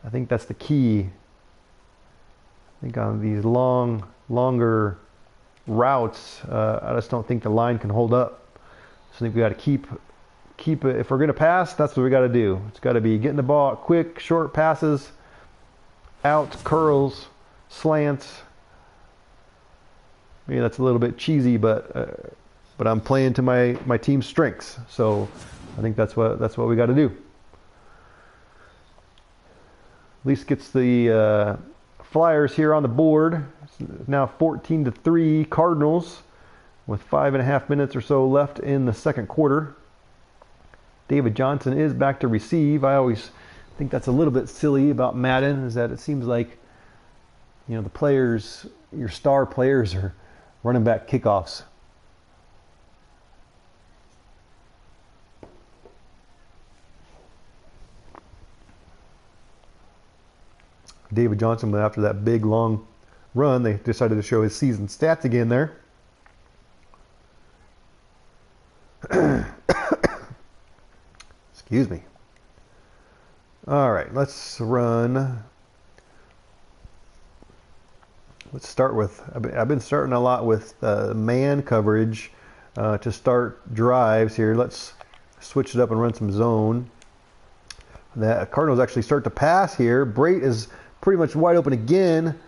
I think that's the key. I think on these longer routes, I just don't think the line can hold up. So I think we got to keep it. If we're going to pass, that's what we got to do. It's got to be getting the ball quick, short passes, outs, curls, slants. Maybe that's a little bit cheesy, but I'm playing to my team's strengths. So I think that's what we got to do. At least gets the Flyers here on the board. It's now 14-3 Cardinals with 5.5 minutes or so left in the second quarter. David Johnson is back to receive. I always think that's a little bit silly about Madden, is that it seems like, you know, the players, your star players, are running back kickoffs. David Johnson, but after that big long run, they decided to show his season stats again there. Excuse me. All right, let's run. Let's start with, I've been starting a lot with man coverage to start drives here. Let's switch it up and run some zone. The Cardinals actually start to pass here. Brait is pretty much wide open again.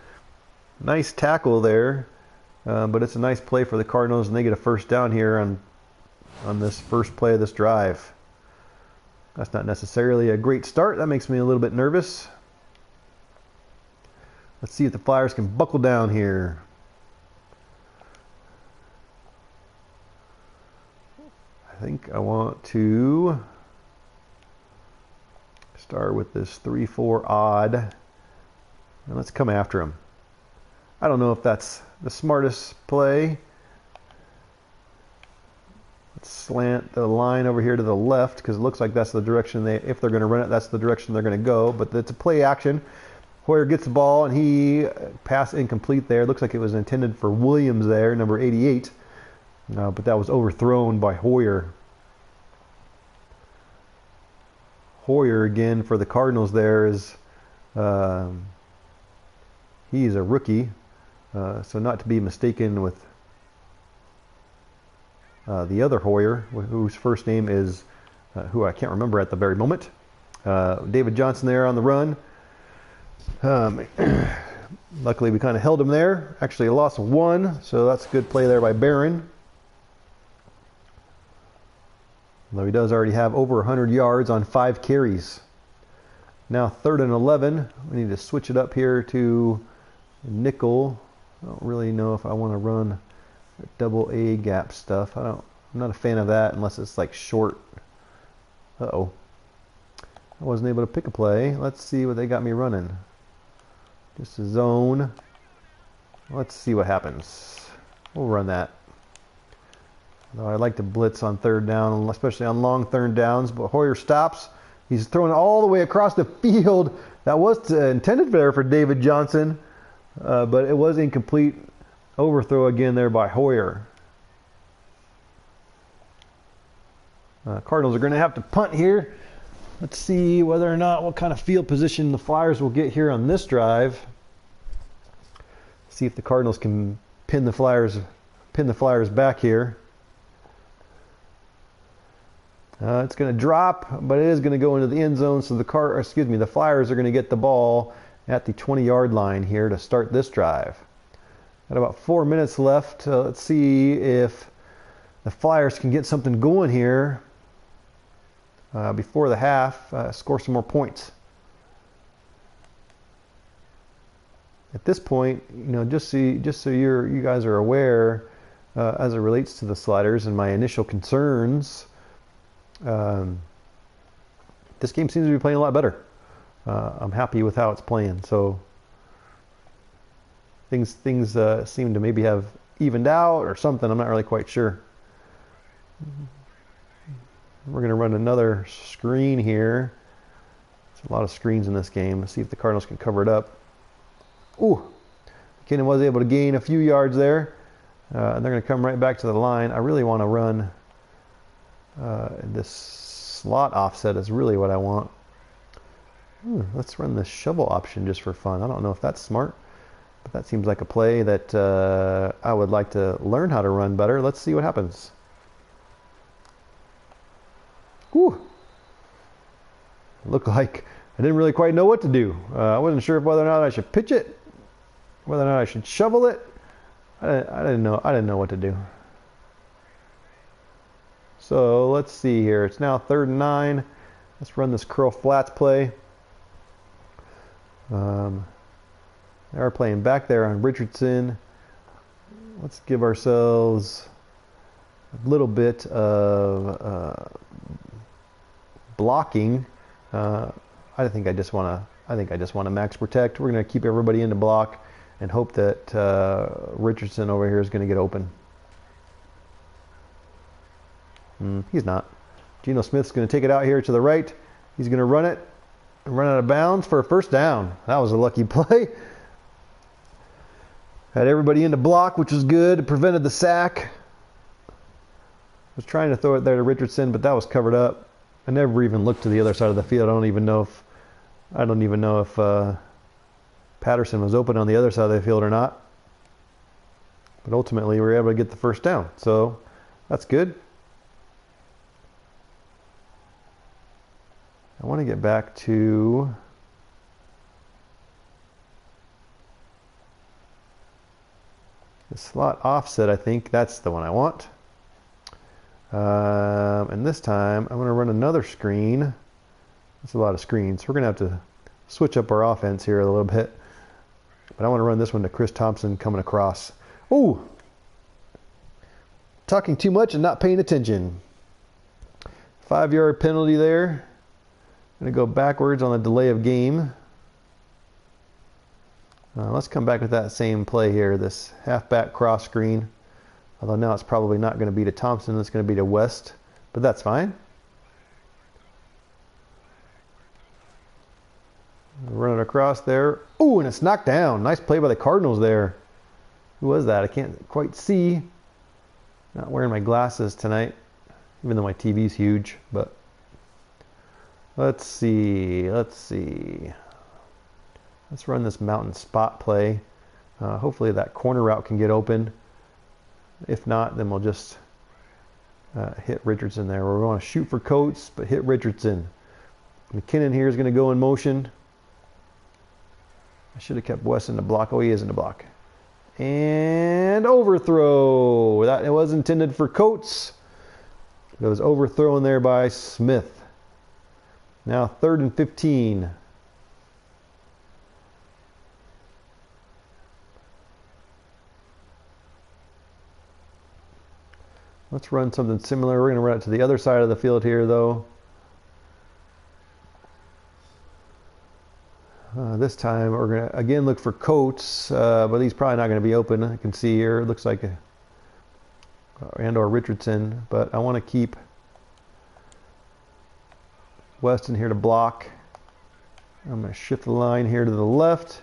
Nice tackle there, but it's a nice play for the Cardinals, and they get a first down here on this first play of this drive. That's not necessarily a great start. That makes me a little bit nervous. Let's see if the Flyers can buckle down here. I think I want to start with this 3-4 odd. And let's come after him. I don't know if that's the smartest play. Let's slant the line over here to the left because it looks like that's the direction if they're going to run it, that's the direction they're going to go. But it's a play action. Hoyer gets the ball and he passed incomplete there. Looks like it was intended for Williams there, number 88. But that was overthrown by Hoyer. Hoyer again for the Cardinals there is, he's a rookie. So not to be mistaken with the other Hoyer, whose first name is, who I can't remember at the very moment. David Johnson there on the run. Luckily we kind of held him there. Actually a loss of 1, so that's a good play there by Barron. Though he does already have over 100 yards on 5 carries. Now 3rd and 11. We need to switch it up here to nickel. I don't really know if I want to run double A gap stuff. I'm not a fan of that unless it's like short. Uh-oh. I wasn't able to pick a play. Let's see what they got me running. Just a zone. Let's see what happens. We'll run that. Though I like to blitz on 3rd down, especially on long 3rd downs, but Hoyer stops. He's throwing all the way across the field. That was intended there for David Johnson, but it was incomplete. Overthrow again there by Hoyer. Cardinals are going to have to punt here. Let's see whether or not what kind of field position the Flyers will get here on this drive. See if the Cardinals can pin the Flyers back here. It's going to drop, but it is going to go into the end zone. So the Flyers are going to get the ball at the 20-yard line here to start this drive. Got about 4 minutes left. Let's see if the Flyers can get something going here before the half, score some more points. At this point, just so you guys are aware, as it relates to the sliders and my initial concerns, this game seems to be playing a lot better. I'm happy with how it's playing. So things seem to maybe have evened out or something. I'm not really quite sure. We're going to run another screen here. There's a lot of screens in this game. Let's see if the Cardinals can cover it up. Ooh, McKinnon was able to gain a few yards there. And they're going to come right back to the line. I really want to run this slot offset is really what I want. Let's run the shovel option just for fun. I don't know if that's smart, but that seems like a play that I would like to learn how to run better. Let's see what happens. Whew. Looked like I didn't really quite know what to do. I wasn't sure whether or not I should pitch it, whether or not I should shovel it. I didn't know what to do. So let's see here. It's now 3rd and 9. Let's run this curl flats play. They are playing back there on Richardson. Let's give ourselves a little bit of blocking. I think I just want to max protect. We're going to keep everybody in the block and hope that Richardson over here is going to get open. He's not. Gino Smith's going to take it out here to the right. He's going to run it and run out of bounds for a 1st down. That was a lucky play. Had everybody in the block, which was good. It prevented the sack. Was trying to throw it there to Richardson, but that was covered up. I never even looked to the other side of the field. I don't even know if Patterson was open on the other side of the field or not. But ultimately, we were able to get the 1st down. So that's good. I want to get back to the slot offset. I think that's the one I want. And this time I'm going to run another screen. That's a lot of screens. We're going to have to switch up our offense here a little bit. But I want to run this one to Chris Thompson coming across. Ooh! Talking too much and not paying attention. 5-yard penalty there. Going to go backwards on the delay of game. Let's come back with that same play here, this halfback cross screen. Although now it's probably not going to be to Thompson, it's going to be to West, but that's fine. Run it across there. Ooh, and it's knocked down. Nice play by the Cardinals there. Who was that? I can't quite see. Not wearing my glasses tonight, even though my TV's huge, but let's see. Let's run this mountain spot play. Hopefully that corner route can get open. If not, then we'll just hit Richardson there. We want to shoot for Coates, but hit Richardson. McKinnon here is going to go in motion. I should have kept West in the block. Oh, he is in the block. And overthrow. That it was intended for Coates. It was overthrown there by Smith. Now 3rd and 15. Let's run something similar. We're going to run it to the other side of the field here, though. This time we're going to again look for Coates, but he's probably not going to be open. I can see here it looks like or Richardson, but I want to keep Weston here to block. I'm going to shift the line here to the left.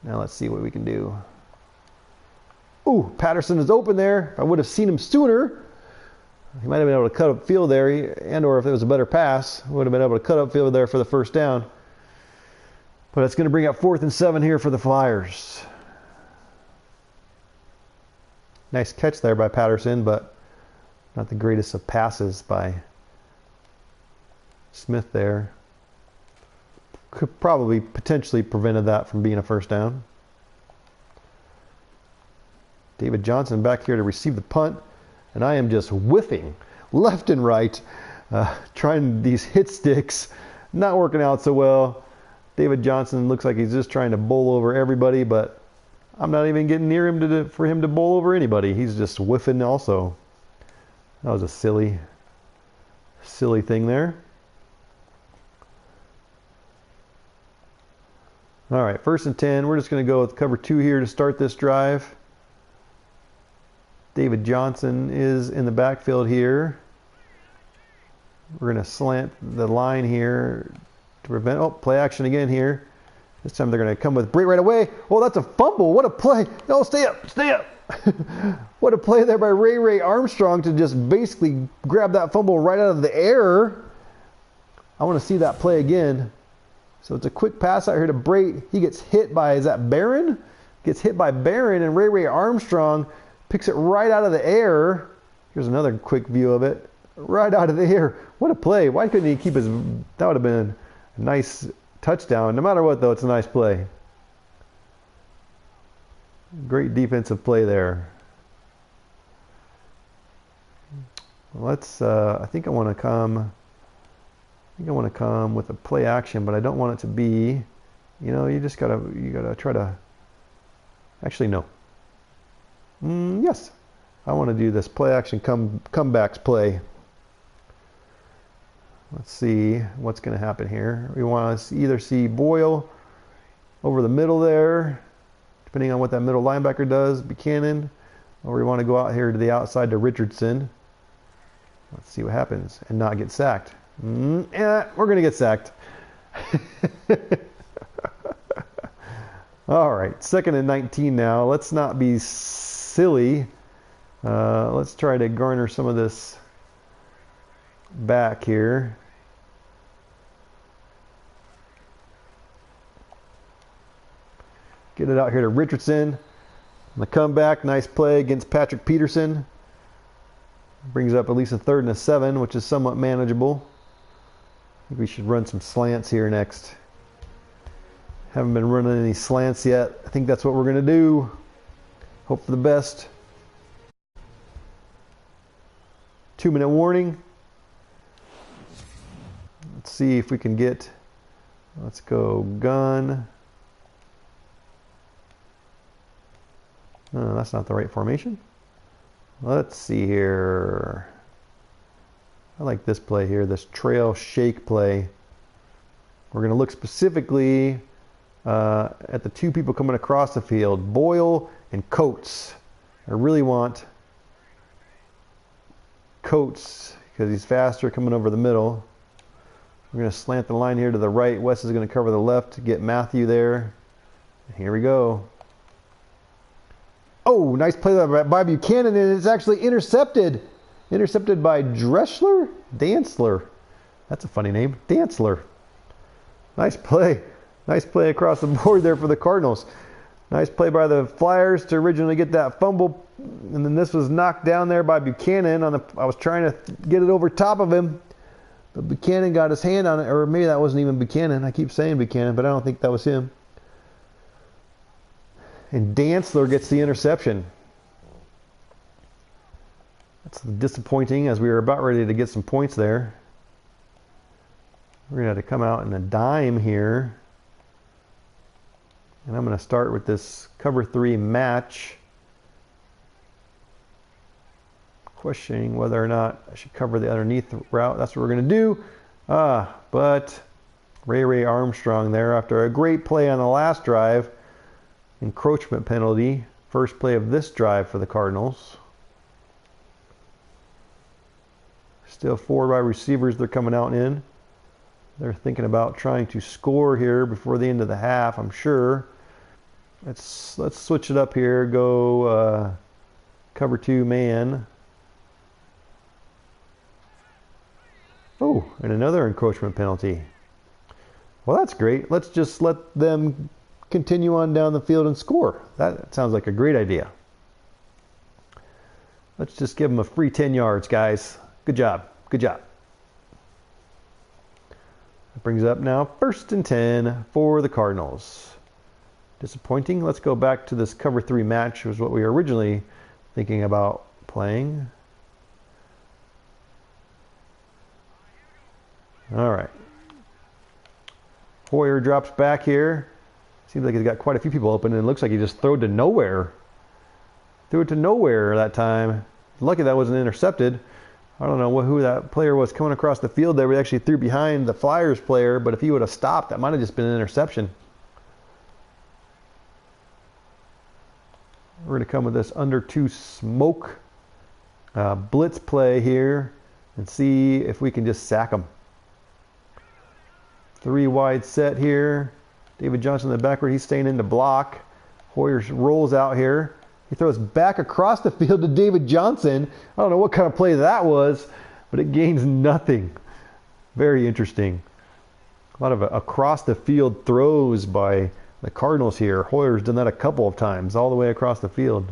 Now let's see what we can do. Ooh, Patterson is open there. If I would have seen him sooner, he might have been able to cut up field there, or if it was a better pass, would have been able to cut up field there for the first down. But it's going to bring up 4th and 7 here for the Flyers. Nice catch there by Patterson, but not the greatest of passes by Smith there. Could probably potentially prevented that from being a first down. David Johnson back here to receive the punt, and I am just whiffing left and right, trying these hit sticks, not working out so well. David Johnson looks like he's just trying to bowl over everybody, but I'm not even getting near him for him to bowl over anybody. He's just whiffing also. That was a silly thing there. All right, 1st and 10. We're just going to go with cover 2 here to start this drive. David Johnson is in the backfield here. We're going to slant the line here to prevent, play action again here. This time they're going to come with Bray right away. Oh, that's a fumble. What a play. Oh, stay up. What a play there by Ray Armstrong to just basically grab that fumble right out of the air. I want to see that play again. So it's a quick pass out here to Bray. He gets hit by, is that Barron? Gets hit by Barron, and Ray Armstrong picks it right out of the air. Here's another quick view of it. Right out of the air. What a play. Why couldn't he keep his... That would have been a nice touchdown. No matter what, though, it's a nice play. Great defensive play there. Let's... I think I want to come with a play action, but I don't want it to be... you just gotta try to... Actually, no. Yes. I want to do this play action comebacks play. Let's see what's going to happen here. We want to either see Boyle over the middle there, depending on what that middle linebacker does, Buchanan, or we want to go out here to the outside to Richardson. Let's see what happens and not get sacked. Yeah, we're going to get sacked. All right, 2nd and 19 now. Let's not be silly. Let's try to garner some of this back here. Get it out here to Richardson. On the comeback, nice play against Patrick Peterson. Brings up at least a 3rd and 7, which is somewhat manageable. I think we should run some slants here next. Haven't been running any slants yet. I think that's what we're going to do. Hope for the best. 2-minute warning. Let's see if we can get... Let's go gun. No, that's not the right formation. Let's see here. I like this play here, this trail shake play. We're going to look specifically at the two people coming across the field, Boyle and Coates. I really want Coates because he's faster coming over the middle. We're going to slant the line here to the right. Wes is going to cover the left to get Matthew there. And here we go. Oh, nice play by Buchanan, and it's actually intercepted. Intercepted by Dressler? Dantzler. That's a funny name. Dantzler. Nice play. Nice play across the board there for the Cardinals. Nice play by the Flyers to originally get that fumble. And then this was knocked down there by Buchanan. I was trying to get it over top of him. But Buchanan got his hand on it. Or maybe that wasn't even Buchanan. I keep saying Buchanan, but I don't think that was him. And Dantzler gets the interception. That's disappointing as we were about ready to get some points there. We're going to have to come out in a dime here. And I'm going to start with this cover 3 match. Questioning whether or not I should cover the underneath route. That's what we're going to do. But Ray Armstrong there after a great play on the last drive. Encroachment penalty. First play of this drive for the Cardinals. Still 4 wide receivers they're coming out in. They're thinking about trying to score here before the end of the half, I'm sure. Let's switch it up here. Go cover 2 man. Oh, and another encroachment penalty. Well, that's great. Let's just let them continue on down the field and score. That sounds like a great idea. Let's just give them a free 10 yards, guys. Good job. Good job. That brings up now 1st and 10 for the Cardinals. Disappointing. Let's go back to this cover 3 match, was what we were originally thinking about playing. All right. Hoyer drops back here. Seems like he's got quite a few people open, and it looks like he just threw it to nowhere. Threw it to nowhere that time. Lucky that wasn't intercepted. I don't know who that player was coming across the field there. We actually threw behind the Flyers player, but if he would have stopped, that might have just been an interception. We're going to come with this under 2 smoke blitz play here and see if we can just sack them. 3 wide set here. David Johnson in the backward. He's staying in to block. Hoyer rolls out here. He throws back across the field to David Johnson. I don't know what kind of play that was, but it gains nothing. Very interesting. A lot of across the field throws by the Cardinals here. Hoyer's done that a couple of times, all the way across the field.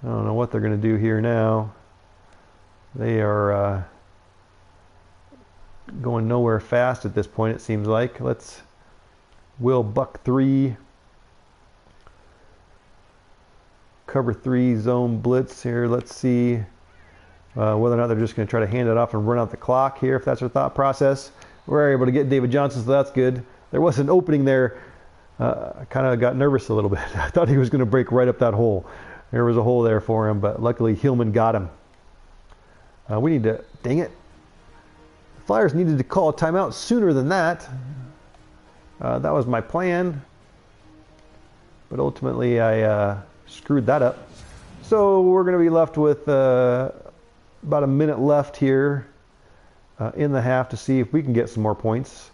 I don't know what they're going to do here now. They are going nowhere fast at this point, it seems like. Let's Will Buck 3. Cover 3 zone blitz here. Let's see whether or not they're just going to try to hand it off and run out the clock here, if that's their thought process. We're able to get David Johnson, so that's good. There was an opening there. I kind of got nervous a little bit. I thought he was going to break right up that hole. There was a hole there for him, but luckily Hillman got him. We need to, dang it. The Flyers needed to call a timeout sooner than that. That was my plan. But ultimately I screwed that up. So we're going to be left with about a minute left here in the half to see if we can get some more points.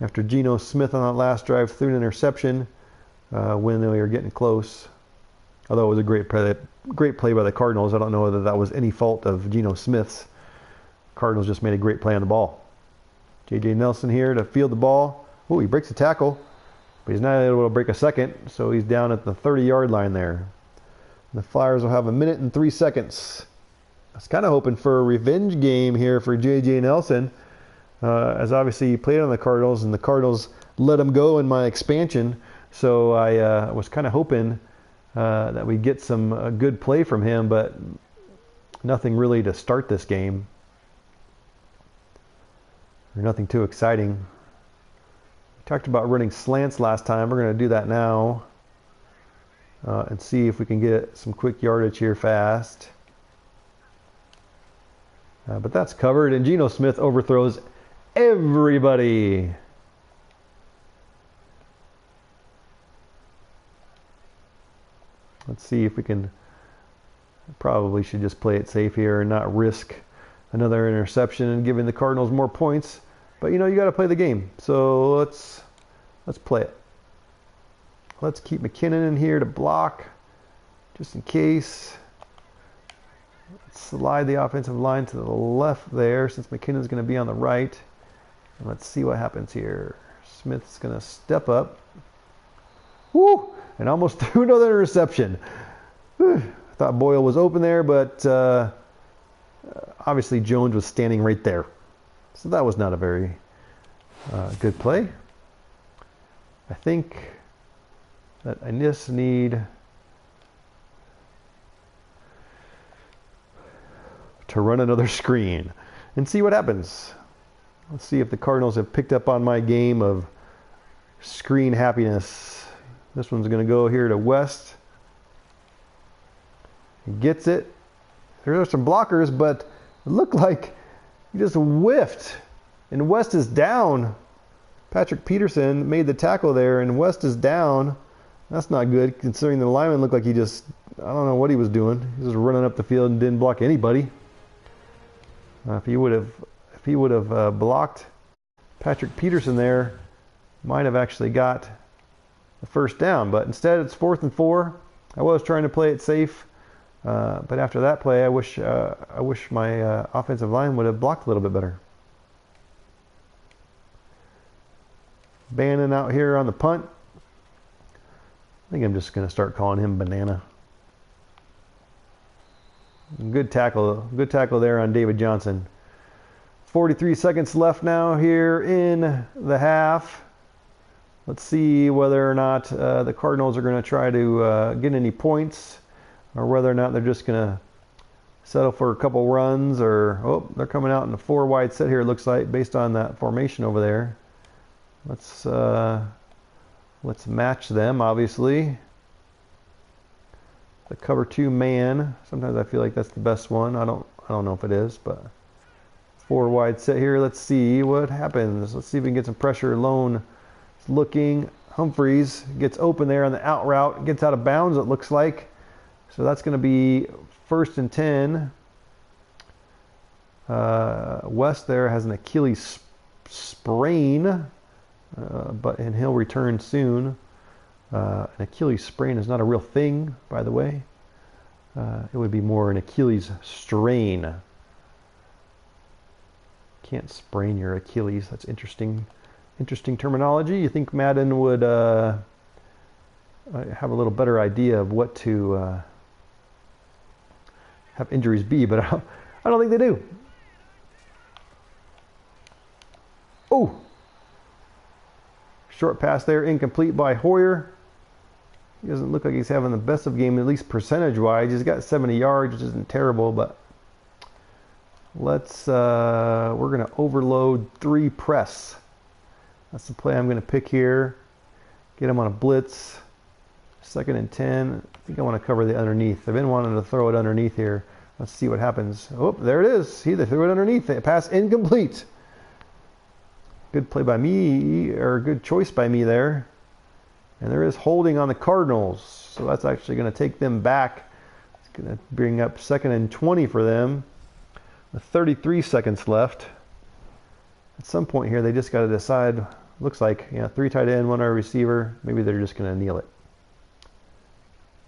After Gino Smith on that last drive threw an interception when we were getting close. Although it was a great play by the Cardinals. I don't know whether that was any fault of Gino Smith's. Cardinals just made a great play on the ball. J.J. Nelson here to field the ball. Oh, he breaks the tackle, but he's not able to break a second, so he's down at the 30-yard line there. The Flyers will have 1 minute and 3 seconds. I was kind of hoping for a revenge game here for J.J. Nelson, as obviously he played on the Cardinals, and the Cardinals let him go in my expansion, so I was kind of hoping that we'd get some good play from him, but nothing really to start this game. Or nothing too exciting. We talked about running slants last time. We're going to do that now and see if we can get some quick yardage here fast. But that's covered, and Gino Smith overthrows everybody. Let's see if we can. Probably should just play it safe here and not risk another interception and giving the Cardinals more points. But you know, you got to play the game. So let's play it. Let's keep McKinnon in here to block, just in case. Let's slide the offensive line to the left there, since McKinnon's going to be on the right. And let's see what happens here. Smith's going to step up. Woo! And almost threw another interception. Whew. I thought Boyle was open there, but obviously Jones was standing right there. So that was not a very good play. I think that I just need to run another screen and see what happens. Let's see if the Cardinals have picked up on my game of screen happiness. This one's going to go here to West. He gets it. There are some blockers, but it looked like he just whiffed. And West is down. Patrick Peterson made the tackle there, and West is down. That's not good, considering the lineman looked like he just, I don't know what he was doing. He was just running up the field and didn't block anybody. If he would have blocked Patrick Peterson there, might have actually got the first down. But instead, it's 4th and 4. I was trying to play it safe, but after that play, I wish my offensive line would have blocked a little bit better. Bannon out here on the punt. I think I'm just going to start calling him Banana. Good tackle there on David Johnson. 43 seconds left now here in the half. Let's see whether or not the Cardinals are going to try to get any points, or whether or not they're just going to settle for a couple runs. Or they're coming out in a 4 wide set here, it looks like, based on that formation over there. Let's match them, obviously. The cover 2 man. Sometimes I feel like that's the best one. I don't know if it is, but 4 wide set here. Let's see what happens. Let's see if we can get some pressure. Lone is looking. Humphreys gets open there on the out route. Gets out of bounds, it looks like. So that's going to be 1st and 10. West there has an Achilles sprain. And he'll return soon. An Achilles sprain is not a real thing, by the way. It would be more an Achilles strain. Can't sprain your Achilles. That's interesting terminology. You think Madden would have a little better idea of what to have injuries be, but I don't think they do. Oh! Short pass there, incomplete by Hoyer. He doesn't look like he's having the best of game, at least percentage-wise. He's got 70 yards, which isn't terrible, but we're going to overload 3 press. That's the play I'm going to pick here. Get him on a blitz. 2nd and 10. I think I want to cover the underneath. I've been wanting to throw it underneath here. Let's see what happens. Oh, there it is. He threw it underneath. Pass incomplete. Good play by me, or good choice by me there. And there is holding on the Cardinals. So that's actually going to take them back. It's going to bring up 2nd and 20 for them. With 33 seconds left. At some point here, they just got to decide. Looks like, 3 tight end, 1 wide receiver. Maybe they're just going to kneel it.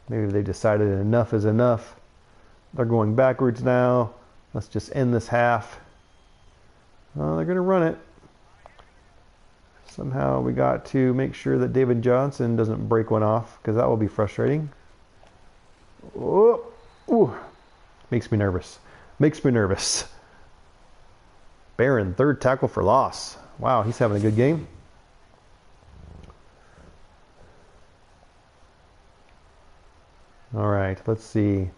Maybe they decided enough is enough. They're going backwards now. Let's just end this half. They're going to run it. Somehow we got to make sure that David Johnson doesn't break one off, because that will be frustrating. Oh, ooh. Makes me nervous. Barron, 3rd tackle for loss. Wow, he's having a good game. All right, let's see.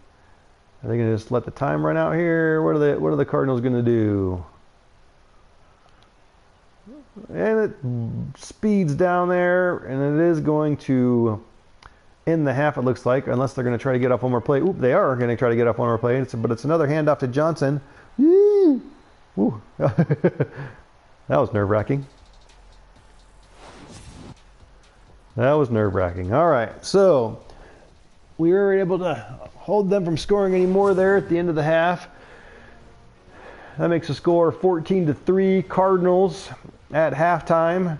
Are they going to just let the time run out here? What are the Cardinals going to do? And it speeds down there, and it is going to end the half, it looks like, unless they're going to try to get off one more play. Oop, they are going to try to get off one more play, but it's another handoff to Johnson. Ooh. That was nerve-wracking. All right, so we were able to hold them from scoring any more there at the end of the half. That makes the score 14-3 Cardinals at halftime.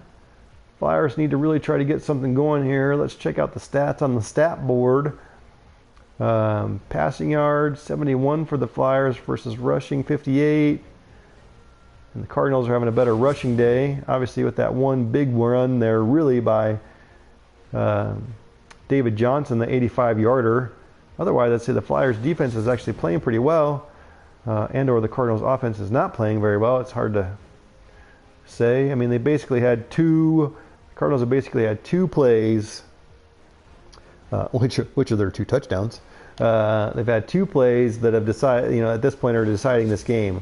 Flyers need to really try to get something going here. Let's check out the stats on the stat board. Passing yards, 71 for the Flyers versus rushing 58. And the Cardinals are having a better rushing day. Obviously with that one big run there really by David Johnson, the 85-yarder. Otherwise, I'd say the Flyers defense is actually playing pretty well. And/or the Cardinals offense is not playing very well. It's hard to say. I mean, they basically had Cardinals have basically had two plays, which are their two touchdowns. They've had two plays that have decided, at this point are deciding this game.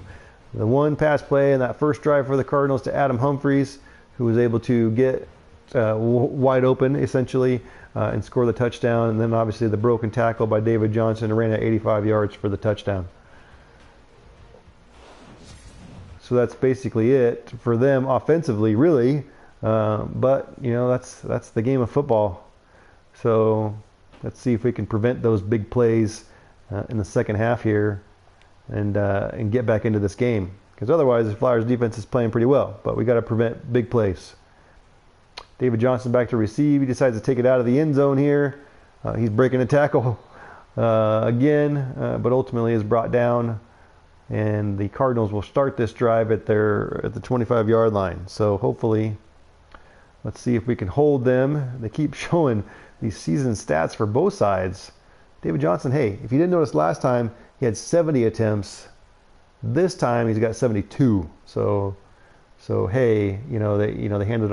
The one pass play in that first drive for the Cardinals to Adam Humphries, who was able to get wide open essentially and score the touchdown. And then obviously the broken tackle by David Johnson ran at 85 yards for the touchdown. So that's basically it for them offensively, really. But that's the game of football. So let's see if we can prevent those big plays in the second half here, and get back into this game. Because otherwise, the Flyers defense is playing pretty well. But we got to prevent big plays. David Johnson back to receive. He decides to take it out of the end zone here. He's breaking a tackle again, but ultimately is brought down. And the Cardinals will start this drive at the 25-yard line. So hopefully, let's see if we can hold them. They keep showing these season stats for both sides. David Johnson, hey, if you didn't notice last time, he had 70 attempts. This time he's got 72. So hey, they handed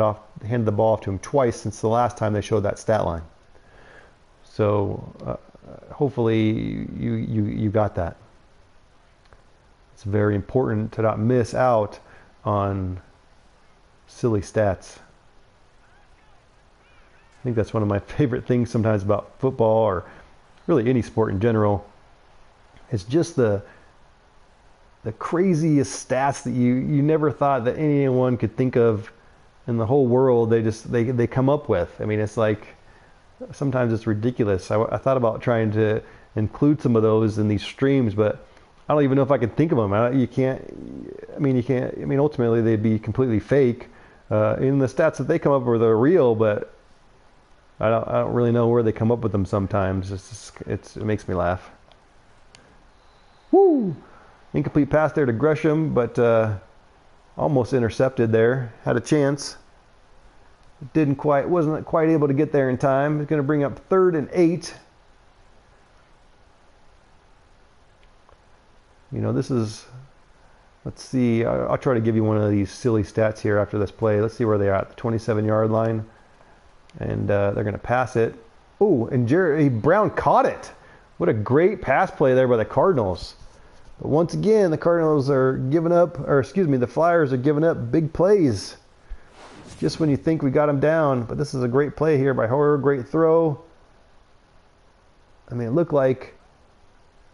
the ball off to him twice since the last time they showed that stat line. So hopefully you got that. It's very important to not miss out on silly stats. I think that's one of my favorite things sometimes about football, or really any sport in general. It's just the craziest stats that you never thought that anyone could think of in the whole world. They come up with. I mean, it's like sometimes it's ridiculous. I thought about trying to include some of those in these streams, but I don't even know if I can think of them. You can't. I mean, ultimately they'd be completely fake. And the stats that they come up with are real, but I don't really know where they come up with them sometimes. It makes me laugh. Woo! Incomplete pass there to Gresham, but almost intercepted there. Had a chance. Wasn't quite able to get there in time. It's going to bring up 3rd and 8. Let's see, I'll try to give you one of these silly stats here after this play. Let's see where they are at the 27-yard line. And they're going to pass it. Oh, and Brown caught it. What a great pass play there by the Cardinals. But once again, the Flyers are giving up big plays. Just when you think we got them down. But this is a great play here by Hoyer, great throw. I mean, it looked like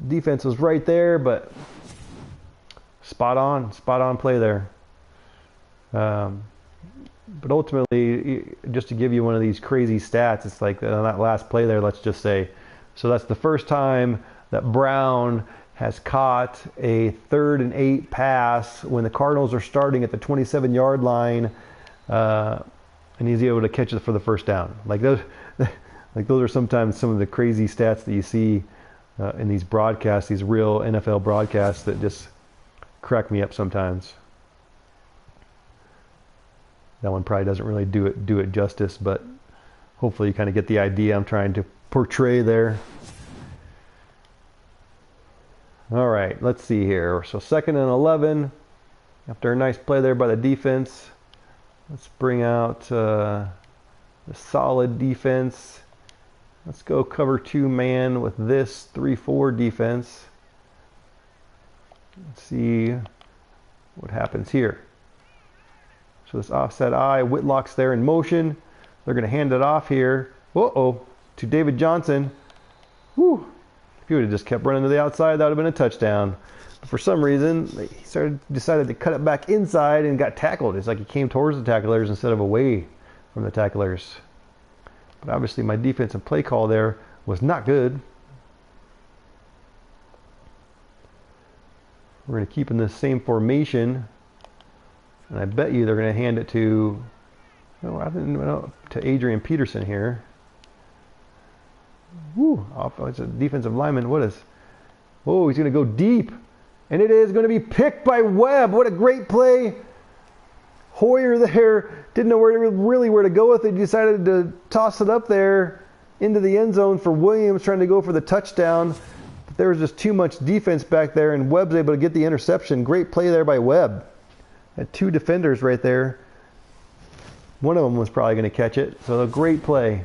defense was right there, but spot on play there. But ultimately, just to give you one of these crazy stats, it's like on that last play there, let's just say. So that's the first time that Brown has caught a 3rd and 8 pass when the Cardinals are starting at the 27-yard line, and he's able to catch it for the first down. Like those are sometimes some of the crazy stats that you see in these broadcasts, these real NFL broadcasts, that just crack me up sometimes. That one probably doesn't really do it justice, but hopefully you kind of get the idea I'm trying to portray there. All right, let's see here. So 2nd and 11. After a nice play there by the defense, let's bring out the solid defense. Let's go cover 2 man with this 3-4 defense. Let's see what happens here. So this offset eye, Whitlock's there in motion. They're going to hand it off here. Uh-oh, to David Johnson. Whew. If he would have just kept running to the outside, that would have been a touchdown. But for some reason, he decided to cut it back inside and got tackled. It's like he came towards the tacklers instead of away from the tacklers. But obviously my defensive play call there was not good. We're going to keep in this same formation, and I bet you they're going to hand it to, I didn't know, to Adrian Peterson here. Woo! It's a defensive lineman. What is? Oh, he's going to go deep, and it is going to be picked by Webb. What a great play! Hoyer there didn't know where to go with it. He decided to toss it up there into the end zone for Williams, trying to go for the touchdown. There was just too much defense back there, and Webb's able to get the interception. Great play there by Webb. Had two defenders right there. One of them was probably going to catch it, so a great play.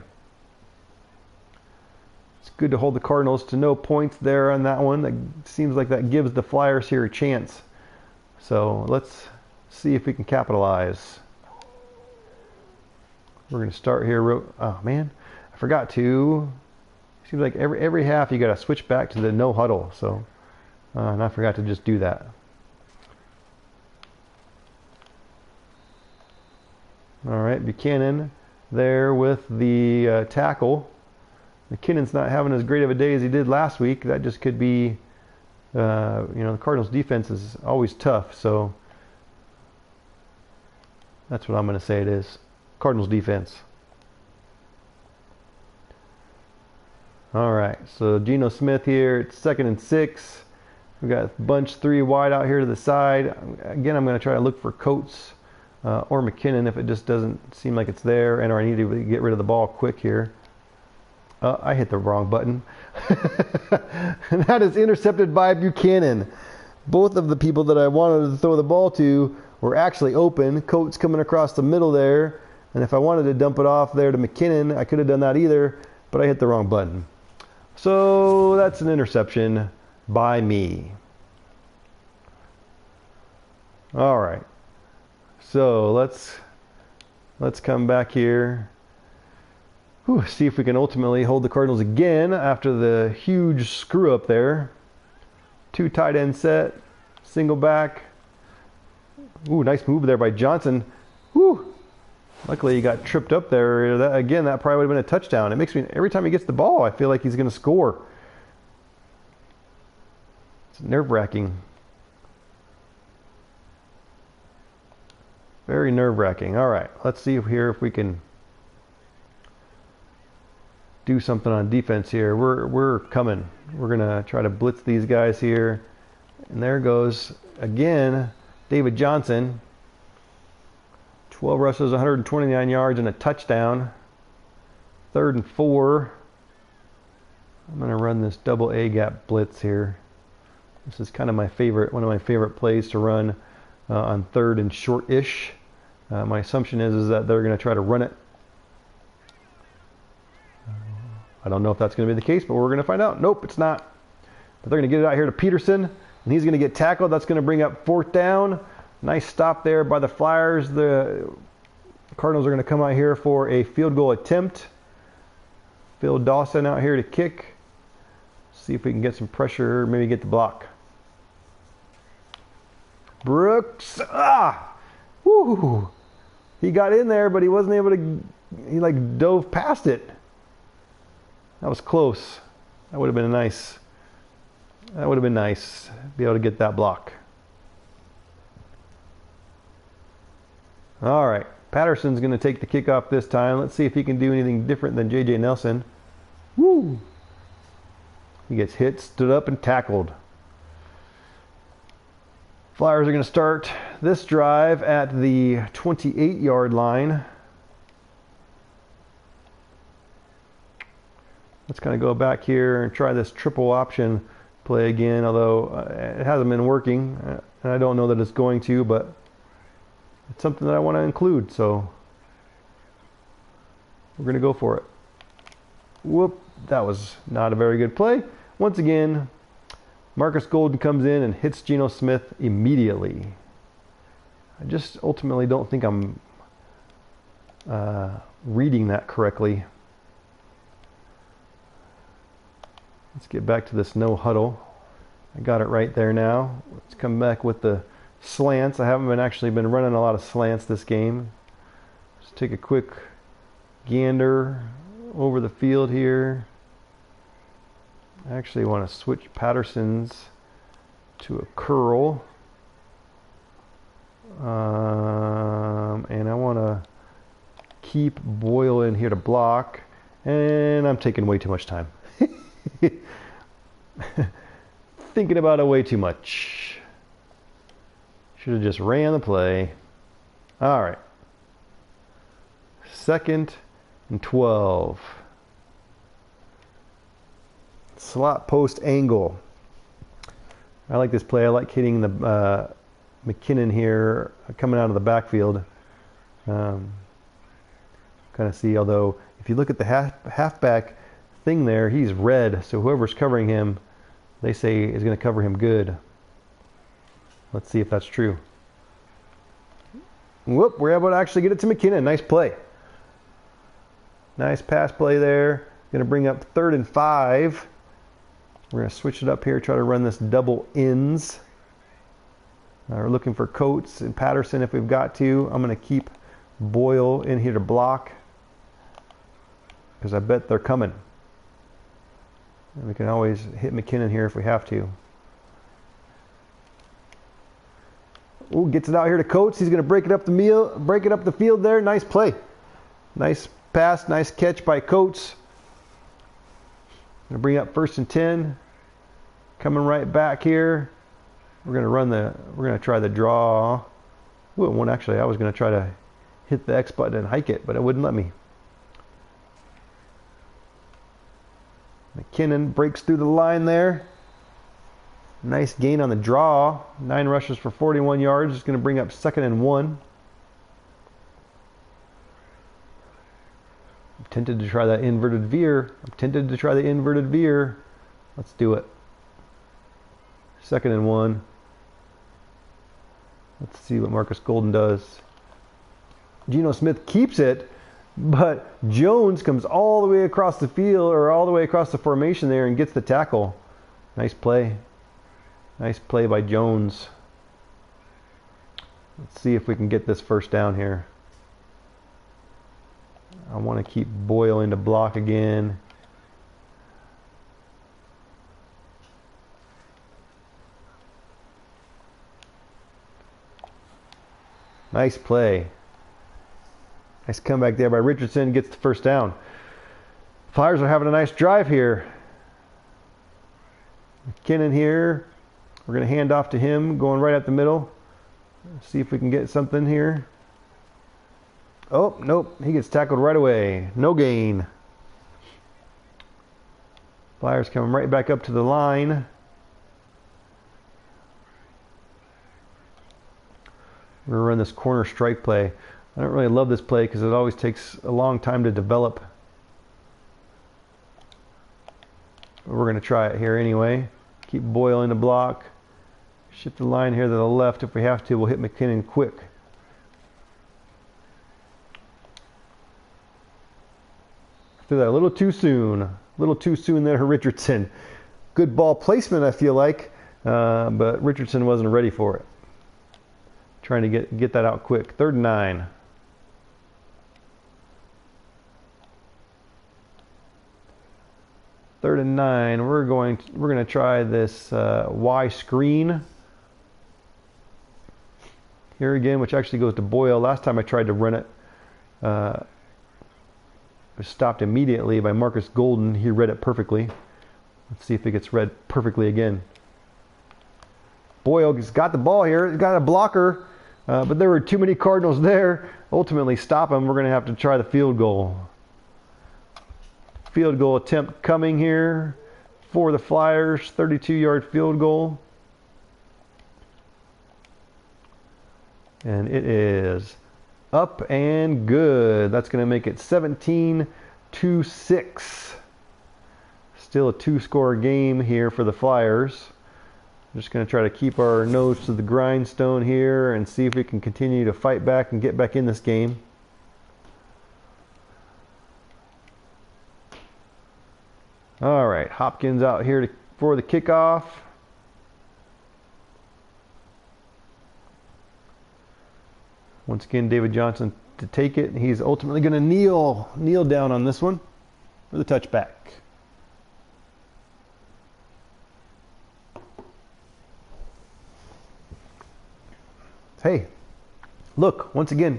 It's good to hold the Cardinals to no points there on that one. That seems like that gives the Flyers here a chance. So let's see if we can capitalize. We're going to start here. Oh man, I forgot to. Seems like every half you got to switch back to the no huddle. So, and I forgot to just do that. All right, Buchanan there with the tackle. McKinnon's not having as great of a day as he did last week. That just could be, the Cardinals' defense is always tough. So that's what I'm going to say it is. Cardinals' defense. All right, so Gino Smith here. It's 2nd and 6. We got bunch 3 wide out here to the side. Again, I'm going to try to look for Coates or McKinnon if it just doesn't seem like it's there, and or I need to get rid of the ball quick here. I hit the wrong button. And that is intercepted by Buchanan. Both of the people that I wanted to throw the ball to were actually open. Coates coming across the middle there, and if I wanted to dump it off there to McKinnon, I could have done that either, but I hit the wrong button. So that's an interception by me. All right. So let's come back here. See if we can ultimately hold the Cardinals again after the huge screw up there. 2 tight end set, single back. Ooh, nice move there by Johnson. Woo! Luckily, he got tripped up there. That probably would have been a touchdown. It makes me, every time he gets the ball, I feel like he's going to score. It's nerve-wracking. Very nerve-wracking. All right, let's see here if we can do something on defense here. We're coming. We're going to try to blitz these guys here. And there goes, again, David Johnson. 12 rushes, 129 yards, and a touchdown. 3rd and 4. I'm going to run this double A gap blitz here. This is kind of my favorite, one of my favorite plays to run on 3rd and short-ish. My assumption is that they're going to try to run it. I don't know if that's going to be the case, but we're going to find out. Nope, it's not. But they're going to get it out here to Peterson, and he's going to get tackled. That's going to bring up 4th down. Nice stop there by the Flyers. The Cardinals are going to come out here for a field goal attempt. Phil Dawson out here to kick. See if we can get some pressure, maybe get the block. Brooks. Woo! He got in there, but he wasn't able to, he like dove past it. That was close. That would have been nice. That would have been nice. Be able to get that block. All right, Patterson's going to take the kickoff this time. Let's see if he can do anything different than J.J. Nelson. Woo! He gets hit, stood up, and tackled. Flyers are going to start this drive at the 28-yard line. Let's kind of go back here and try this triple option play again, although it hasn't been working, and I don't know that it's going to, but it's something that I want to include, so we're going to go for it. Whoop, that was not a very good play. Once again, Marcus Golden comes in and hits Gino Smith immediately. I just ultimately don't think I'm reading that correctly. Let's get back to this no huddle. I got it right there now. Let's come back with the slants. I haven't actually been running a lot of slants this game. Just take a quick gander over the field here. I actually want to switch Patterson's to a curl. And I want to keep Boyle in here to block. And I'm taking way too much time. Thinking about it way too much. Should have just ran the play. All right. 2nd and 12. Slot post angle. I like this play. I like hitting the McKinnon here coming out of the backfield. Kind of see, although if you look at the halfback thing there, he's red, so whoever's covering him, they say is going to cover him good. Let's see if that's true. Whoop, we're able to actually get it to McKinnon. Nice play. Nice pass play there. Going to bring up 3rd and 5. We're going to switch it up here, try to run this double ends. We're looking for Coates and Patterson if we've got to. I'm going to keep Boyle in here to block because I bet they're coming. And we can always hit McKinnon here if we have to. Ooh, gets it out here to Coates. He's going to break it up the field there. Nice play. Nice pass, nice catch by Coates. Going to bring up 1st and 10. Coming right back here. We're going to try the draw. Ooh, one actually, I was going to try to hit the X button and hike it, but it wouldn't let me. McKinnon breaks through the line there. Nice gain on the draw. 9 rushes for 41 yards. It's going to bring up 2nd and 1. I'm tempted to try that inverted veer. Let's do it. 2nd and 1. Let's see what Marcus Golden does. Gino Smith keeps it, but Jones comes all the way across the field, or all the way across the formation there, and gets the tackle. Nice play. Nice play by Jones. Let's see if we can get this 1st down here. I want to keep Boyle into block again. Nice play. Nice comeback there by Richardson. Gets the 1st down. Flyers are having a nice drive here. McKinnon here. We're going to hand off to him, going right up the middle. See if we can get something here. Oh, nope. He gets tackled right away. No gain. Flyers coming right back up to the line. We're going to run this corner strike play. I don't really love this play because it always takes a long time to develop. But we're going to try it here anyway. Keep Boyle in the block. Shift the line here to the left. If we have to, we'll hit McKinnon quick. Threw that a little too soon. A little too soon there, Richardson. Good ball placement, I feel like, but Richardson wasn't ready for it. Trying to get that out quick. 3rd and 9. Third and 9. We're going to try this Y screen here again, which actually goes to Boyle. Last time I tried to run it, it was stopped immediately by Marcus Golden. He read it perfectly. Let's see if it gets read perfectly again. Boyle has got the ball here. He's got a blocker, but there were too many Cardinals there. Ultimately stop him. We're going to have to try the field goal. Field goal attempt coming here for the Flyers. 32-yard field goal. And it is up and good. That's going to make it 17-6. Still a 2-score game here for the Flyers. Just going to try to keep our nose to the grindstone here and see if we can continue to fight back and get back in this game. All right, Hopkins out here for the kickoff. Once again, David Johnson to take it. He's ultimately going to kneel down on this one for the touchback. hey, look, once again,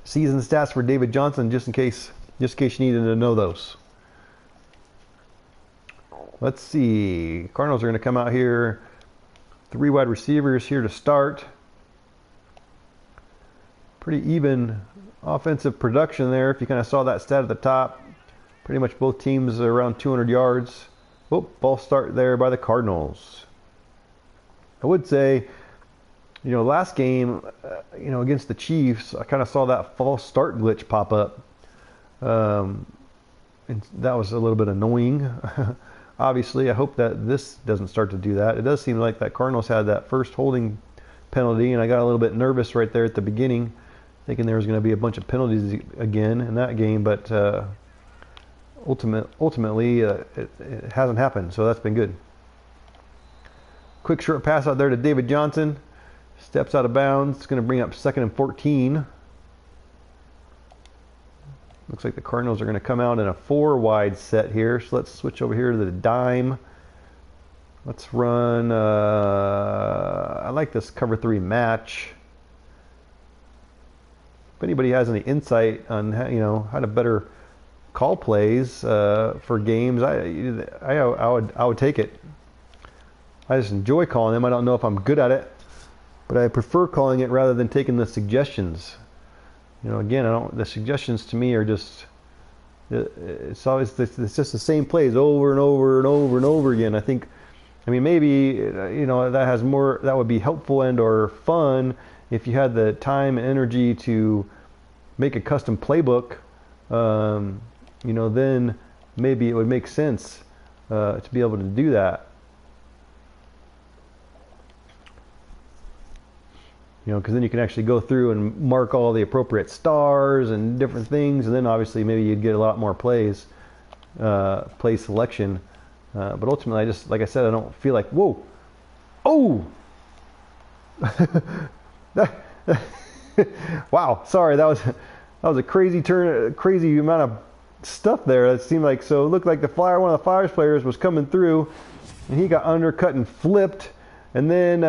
season stats for David Johnson, just in case you needed to know those. Let's see. Cardinals are going to come out here. 3 wide receivers here to start. Pretty even offensive production there. If you kind of saw that stat at the top, pretty much both teams are around 200 yards. Oh, false start there by the Cardinals. I would say, last game, against the Chiefs, I kind of saw that false start glitch pop up. And that was a little bit annoying. Obviously, I hope that this doesn't start to do that. It does seem like that Cardinals had that first holding penalty, and I got a little bit nervous right there at the beginning, thinking there was going to be a bunch of penalties again in that game, but ultimately it hasn't happened, so that's been good. Quick short pass out there to David Johnson. Steps out of bounds. It's going to bring up 2nd and 14. Looks like the Cardinals are going to come out in a 4 wide set here. So let's switch over here to the dime. Let's run, I like this cover 3 match. If anybody has any insight on how to better call plays for games, I would take it. I just enjoy calling them. I don't know if I'm good at it, but I prefer calling it rather than taking the suggestions. Again, the suggestions to me are just, it's just the same plays over and over and over and over again. Maybe, that would be helpful and or fun if you had the time and energy to make a custom playbook, then maybe it would make sense to be able to do that. Because then you can actually go through and mark all the appropriate stars and different things, and then obviously maybe you'd get a lot more plays, play selection. But ultimately, like I said, I don't feel like, whoa, oh, wow, sorry, that was a crazy turn, crazy amount of stuff there. It seemed like, so it looked like one of the Flyers players was coming through, and he got undercut and flipped, and then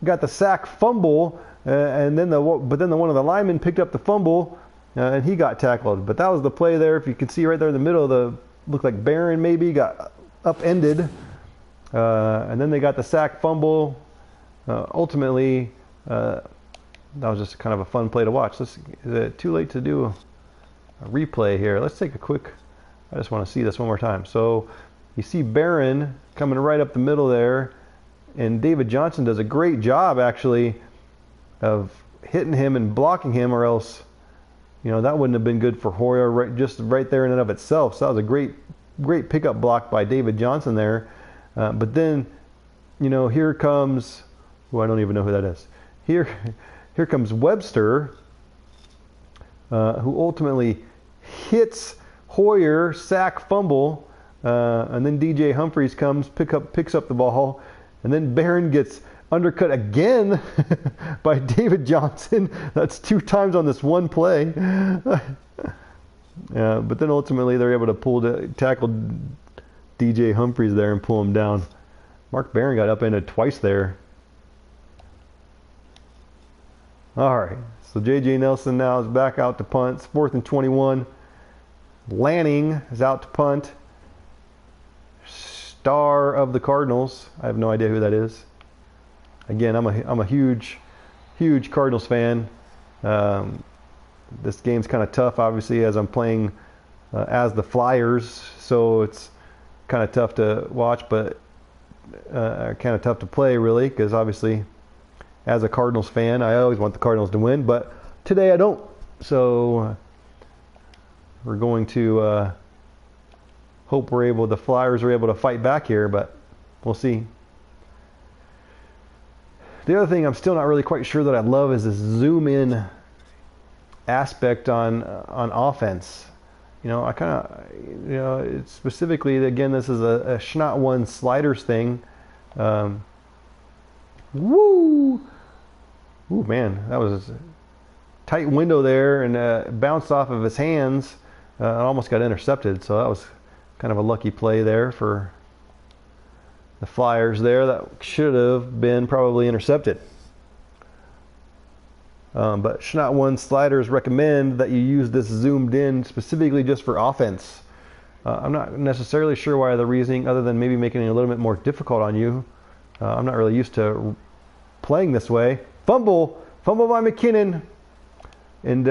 got the sack fumble, and then one of the linemen picked up the fumble, and he got tackled. But that was the play there. If you can see right there in the middle, looked like Barron maybe got upended, and then they got the sack fumble. Ultimately, that was just kind of a fun play to watch. Is it too late to do a replay here? Let's take a quick. I just want to see this one more time. So you see Barron coming right up the middle there. And David Johnson does a great job, actually, of hitting him and blocking him, or else, that wouldn't have been good for Hoyer right there in and of itself. So that was a great pickup block by David Johnson there. But then, here comes, I don't even know who that is. Here comes Webster, who ultimately hits Hoyer, sack, fumble, and then DJ Humphries comes, picks up the ball. And then Barron gets undercut again by David Johnson. That's 2 times on this one play. But then ultimately they're able to tackle DJ Humphries there and pull him down. Mark Barron got upended twice there. All right, so J.J. Nelson now is back out to punt. It's 4th and 21. Lanning is out to punt. Star of the Cardinals. I have no idea who that is. Again, I'm a huge Cardinals fan. This game's kind of tough, obviously, as I'm playing as the Flyers, so it's kind of tough to watch, but kind of tough to play, really, because obviously, as a Cardinals fan, I always want the Cardinals to win, but today I don't. So we're going to hope the Flyers are able to fight back here, but we'll see. The other thing I'm still not really quite sure that I love is this zoom in aspect on offense. I kind of, it's specifically, again, this is a Schnott 1 sliders thing. Ooh, man, that was a tight window there, and bounced off of his hands. Almost got intercepted, so that was kind of a lucky play there for the Flyers there. That should have been probably intercepted. But Schnatt 1 sliders recommend that you use this zoomed in specifically just for offense. I'm not necessarily sure why the reasoning, other than maybe making it a little bit more difficult on you. I'm not really used to playing this way. Fumble by McKinnon. And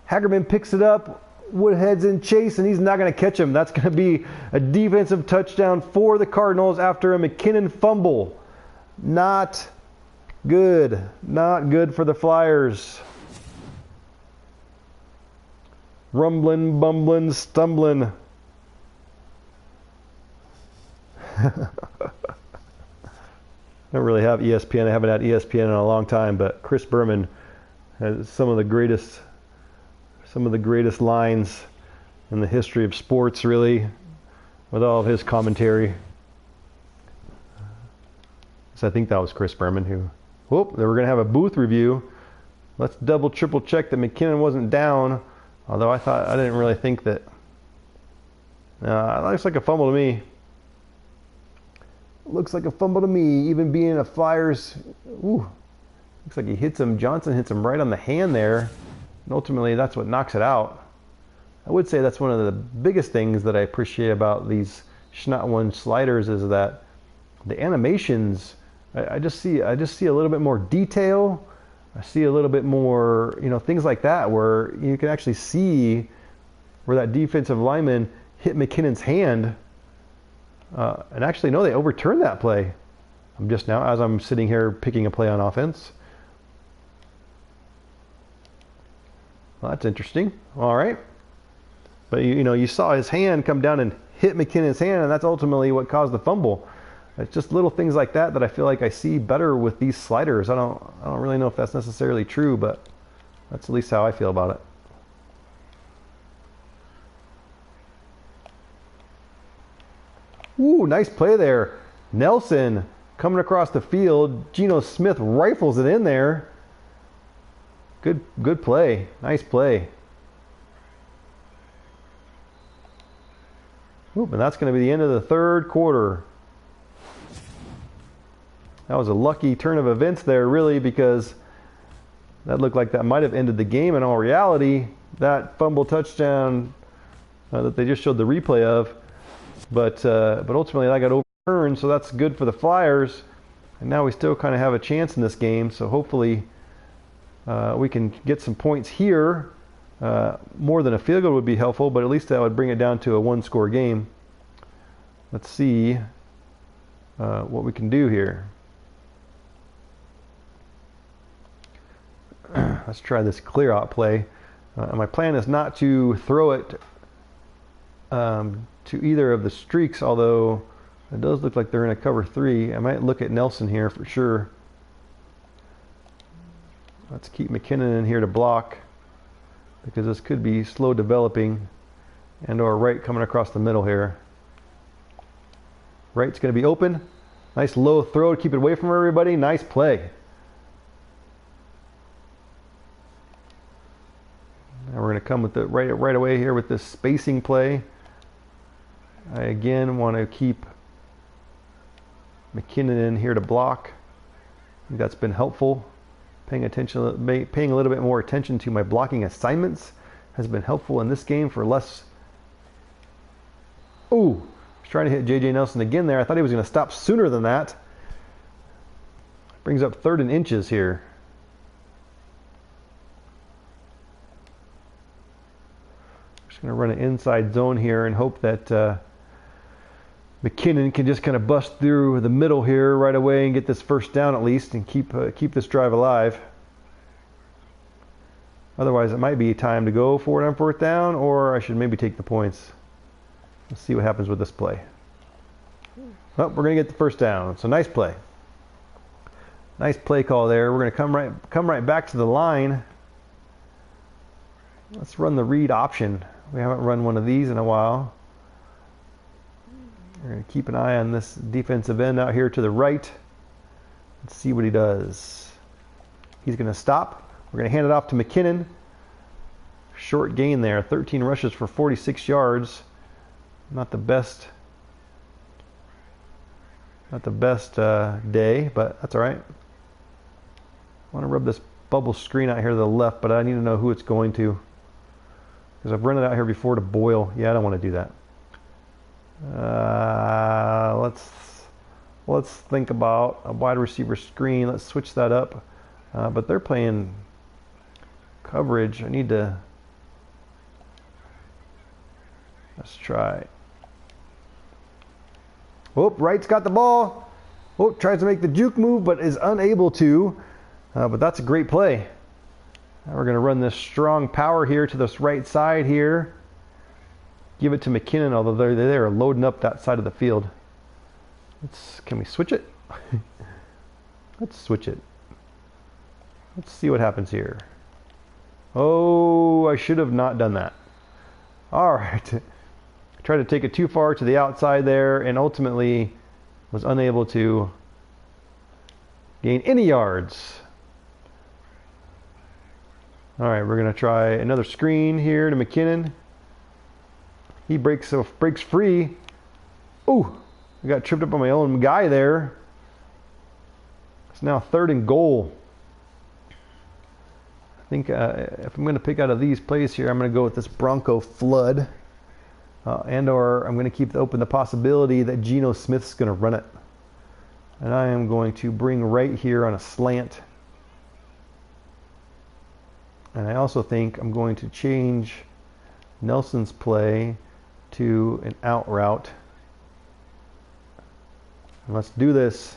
Hagerman picks it up. Woodhead's in chase, and he's not going to catch him. That's going to be a defensive touchdown for the Cardinals after a McKinnon fumble. Not good. Not good for the Flyers. Rumbling, bumbling, stumbling. I don't really have ESPN. I haven't had ESPN in a long time, but Chris Berman has some of the greatest lines in the history of sports, really, with all of his commentary. So I think that was Chris Berman who. Whoop! They were going to have a booth review. Let's double, triple check that McKinnon wasn't down. Although I didn't really think that. It looks like a fumble to me. Looks like a fumble to me, even being a Flyers. Ooh, looks like he hits him. Johnson hits him right on the hand there. And ultimately, that's what knocks it out. I would say that's one of the biggest things that I appreciate about these Schnatt 1 sliders is that the animations. I just see a little bit more detail. I see a little bit more, things like that, where you can actually see where that defensive lineman hit McKinnon's hand. And actually, no, they overturned that play. I'm just now, as I'm sitting here picking a play on offense. Well, that's interesting. All right. But, you saw his hand come down and hit McKinnon's hand, and that's ultimately what caused the fumble. It's just little things like that I feel like I see better with these sliders. I don't really know if that's necessarily true, but that's at least how I feel about it. Ooh, nice play there. Nelson coming across the field. Gino Smith rifles it in there. Good play. Nice play. Ooh, and that's going to be the end of the third quarter. That was a lucky turn of events there, really, because that looked like that might have ended the game. In all reality, that fumble touchdown that they just showed the replay of, but ultimately that got overturned, so that's good for the Flyers. And now we still kind of have a chance in this game, so hopefully we can get some points here. More than a field goal would be helpful, but at least that would bring it down to a one-score game. Let's see what we can do here. Let's try this clear out play. My plan is not to throw it to either of the streaks, although it does look like they're in a cover 3. I might look at Nelson here for sure. Let's keep McKinnon in here to block, because this could be slow developing, and or Wright coming across the middle here. Wright's going to be open. Nice low throw to keep it away from everybody. Nice play. Now we're going to come with it right away here with this spacing play. I again want to keep McKinnon in here to block. I think that's been helpful. Paying a little bit more attention to my blocking assignments has been helpful in this game for less. Ooh, I was trying to hit J.J. Nelson again there. I thought he was going to stop sooner than that. Brings up 3rd and inches here. Just going to run an inside zone here and hope that McKinnon can just kind of bust through the middle here right away and get this first down at least and keep this drive alive. Otherwise, it might be time to go for it on 4th down, or I should maybe take the points. Let's see what happens with this play. Oh, we're going to get the first down. So nice play. Nice play call there. We're going to come right back to the line. Let's run the read option. We haven't run one of these in a while. We're going to keep an eye on this defensive end out here to the right. Let's see what he does. He's going to stop. We're going to hand it off to McKinnon. Short gain there. 13 rushes for 46 yards. Not the best Not the best day, but that's all right. I want to rub this bubble screen out here to the left, but I need to know who it's going to, because I've run it out here before to boil. Yeah, I don't want to do that. Let's think about a wide receiver screen. Let's switch that up. But they're playing coverage. I need to. Let's try. Oh, Wright's got the ball. Oh, tries to make the juke move, but is unable to. But that's a great play. Now we're going to run this strong power here to this right side here. Give it to McKinnon, although they're loading up that side of the field. Can we switch it? Let's switch it. Let's see what happens here. Oh, I should have not done that. All right. Tried to take it too far to the outside there and ultimately was unable to gain any yards. All right, we're going to try another screen here to McKinnon. He breaks free. Ooh, I got tripped up on my own guy there. It's now 3rd and goal. I think if I'm going to pick out of these plays here, I'm going to go with this Bronco flood. And/or I'm going to keep open the possibility that Gino Smith's going to run it. And I am going to bring right here on a slant. And I also think I'm going to change Nelson's play to an out route. And let's do this.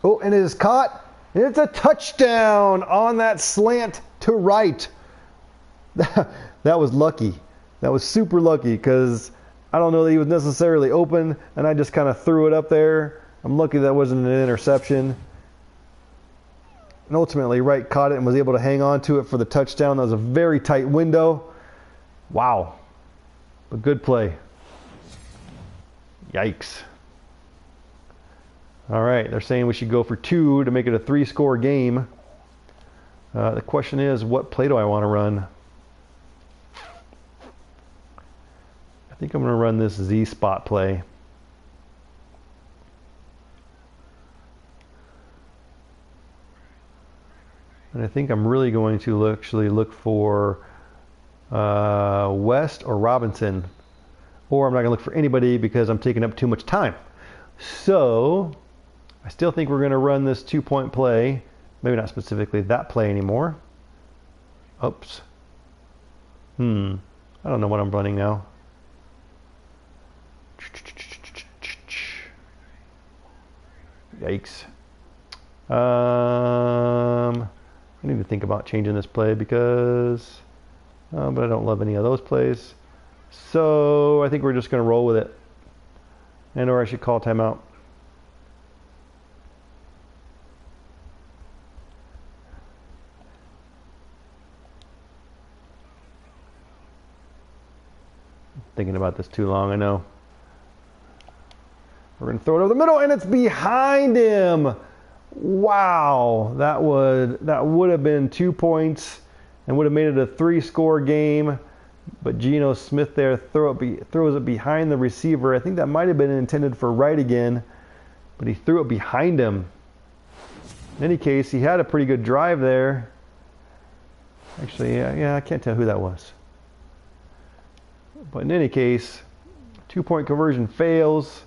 Oh, and it is caught. And it's a touchdown on that slant to right. That was lucky. That was super lucky because I don't know that he was necessarily open, and I just kind of threw it up there. I'm lucky that wasn't an interception. And ultimately, Wright caught it and was able to hang on to it for the touchdown. That was a very tight window. Wow. A good play. Yikes. All right, they're saying we should go for 2 to make it a 3-score game. The question is, what play do I want to run? I think I'm going to run this Z spot play. And I think I'm really going to actually look for West or Robinson. Or I'm not going to look for anybody because I'm taking up too much time. So I still think we're going to run this 2-point play. Maybe not specifically that play anymore. Oops. I don't know what I'm running now. Yikes. I need to think about changing this play because, but I don't love any of those plays. So I think we're just going to roll with it. And/or I should call timeout. Thinking about this too long, I know. We're going to throw it over the middle, and it's behind him. Wow, that would have been 2 points and would have made it a 3-score game. But Gino Smith there throws it behind the receiver. I think that might have been intended for Wright again, but he threw it behind him. In any case, he had a pretty good drive there. Actually, yeah, I can't tell who that was. But in any case, 2-point conversion fails.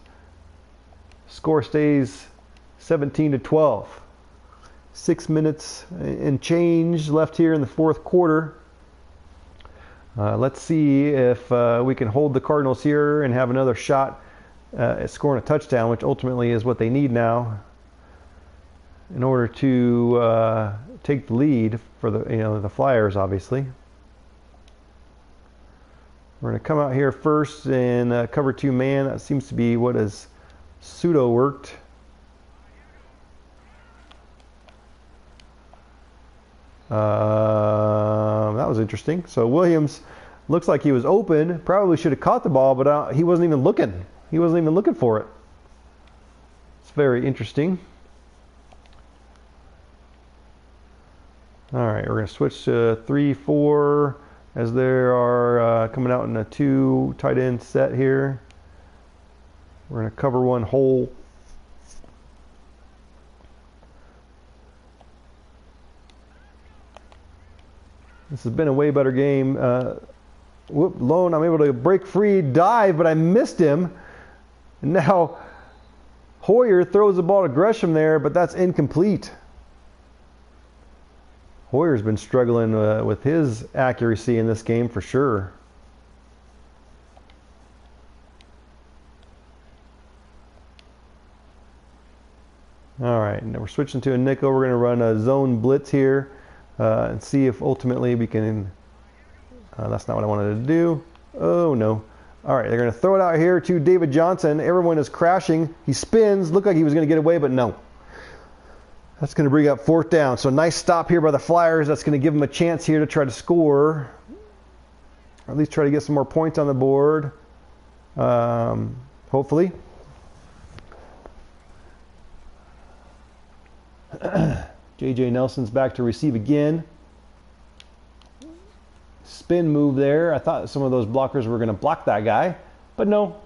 Score stays 17-12. 6 minutes and change left here in the 4th quarter. Let's see if we can hold the Cardinals here and have another shot at scoring a touchdown, which ultimately is what they need now in order to take the lead for the Flyers, obviously. We're going to come out here first and cover 2 man. That seems to be what has pseudo worked. That was interesting. So Williams looks like he was open. Probably should have caught the ball, but he wasn't even looking. He wasn't even looking for it. It's very interesting. All right, we're going to switch to 3-4 as they are coming out in a 2 tight end set here. We're going to cover one hole. This has been a way better game. Lone, I'm able to break free, dive, but I missed him. And now Hoyer throws the ball to Gresham there, but that's incomplete. Hoyer's been struggling with his accuracy in this game for sure. All right, now we're switching to a nickel. We're going to run a zone blitz here and see if ultimately we can... that's not what I wanted to do. Oh, no. All right, they're going to throw it out here to David Johnson. Everyone is crashing. He spins. Looked like he was going to get away, but no. That's going to bring up fourth down. So nice stop here by the Flyers. That's going to give them a chance here to try to score. Or at least try to get some more points on the board. Hopefully. J.J. Nelson's back to receive again. Spin move there. I thought some of those blockers were going to block that guy, but no.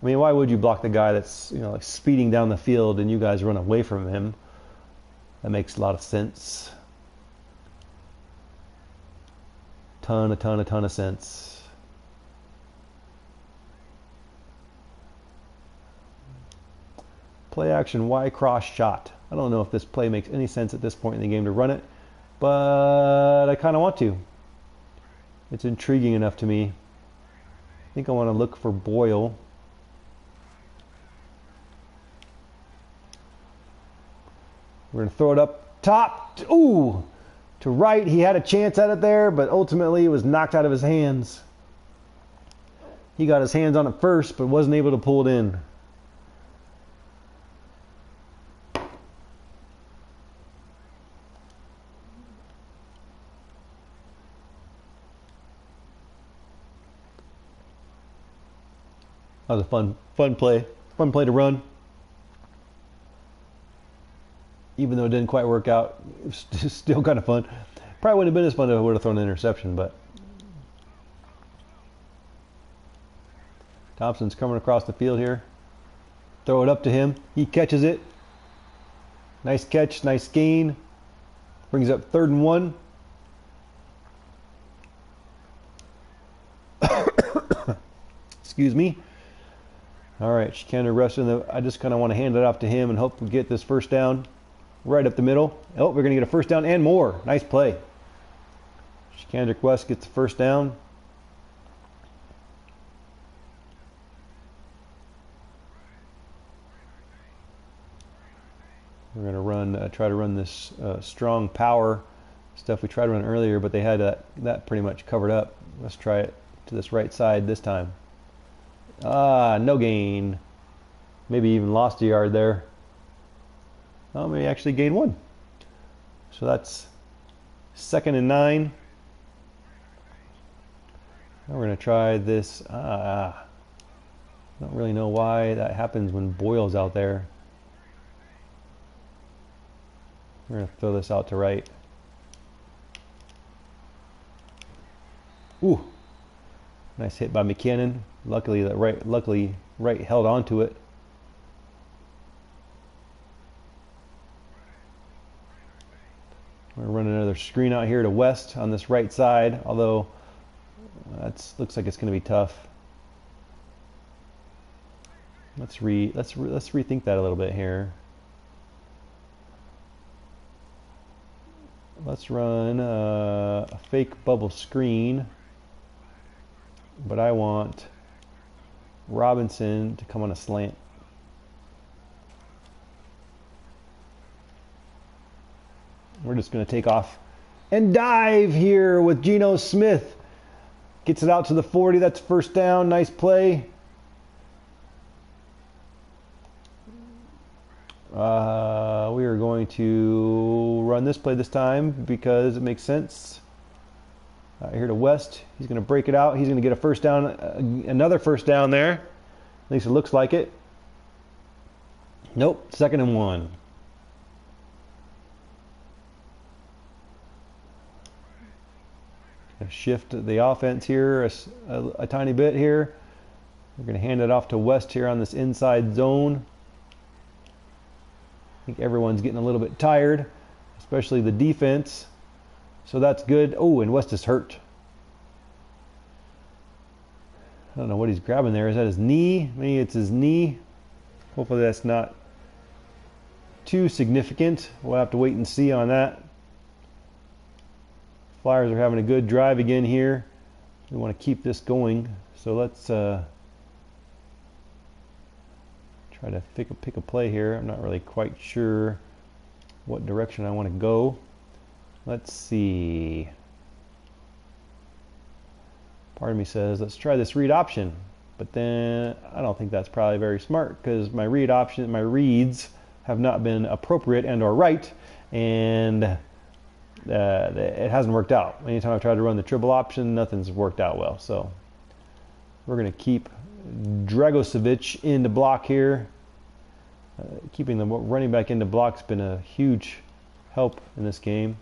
I mean, why would you block the guy that's, you know, like speeding down the field and you guys run away from him? That makes a lot of sense. Ton of sense. Play action Y cross shot. I don't know if this play makes any sense at this point in the game to run it, but I kind of want to. It's intriguing enough to me. I think I want to look for Boyle. We're going to throw it up top. Ooh! To right. He had a chance at it there, but ultimately it was knocked out of his hands. He got his hands on it first, but wasn't able to pull it in. That was a fun play. Fun play to run. Even though it didn't quite work out, it was still kind of fun. Probably wouldn't have been as fun if I would have thrown an interception, but Thompson's coming across the field here. Throw it up to him. He catches it. Nice catch, nice gain. Brings up 3rd and 1. Excuse me. All right, Shikander Russ I just kind of want to hand it off to him and hope we get this first down right up the middle. Oh, we're going to get a first down and more. Nice play. Shikander West gets the first down. We're going to run, try to run this strong power stuff we tried to run earlier, but they had that pretty much covered up. Let's try it to this right side this time. No gain. Maybe even lost a yard there. Oh, maybe actually gained 1. So that's 2nd and 9. Now we're going to try this. I don't really know why that happens when Boyle's out there. We're going to throw this out to right. Ooh. Nice hit by McKinnon. Luckily right held on to it. We're going to run another screen out here to West on this right side, although that looks like it's going to be tough. Let's rethink that a little bit here. Let's run a fake bubble screen, but I want Robinson to come on a slant. We're just going to take off and dive here with Gino Smith. Gets it out to the 40. That's first down. Nice play. We are going to run this play this time because it makes sense. Here to West. He's going to break it out. He's going to get a first down, another first down there. At least it looks like it. Nope, 2nd and 1. Shift the offense here a tiny bit here. We're going to hand it off to West here on this inside zone. I think everyone's getting a little bit tired, especially the defense. So that's good. Oh, and West is hurt. I don't know what he's grabbing there. Is that his knee? Maybe it's his knee. Hopefully that's not too significant. We'll have to wait and see on that. Flyers are having a good drive again here. We want to keep this going. So let's try to pick a play here. I'm not really quite sure what direction I want to go. Let's see. Part of me says, let's try this read option. But then I don't think that's probably very smart because my reads have not been appropriate and or right. And it hasn't worked out. Anytime I've tried to run the triple option, nothing's worked out well. So we're going to keep Dragocevic in the block here. Keeping the running back into block's been a huge help in this game.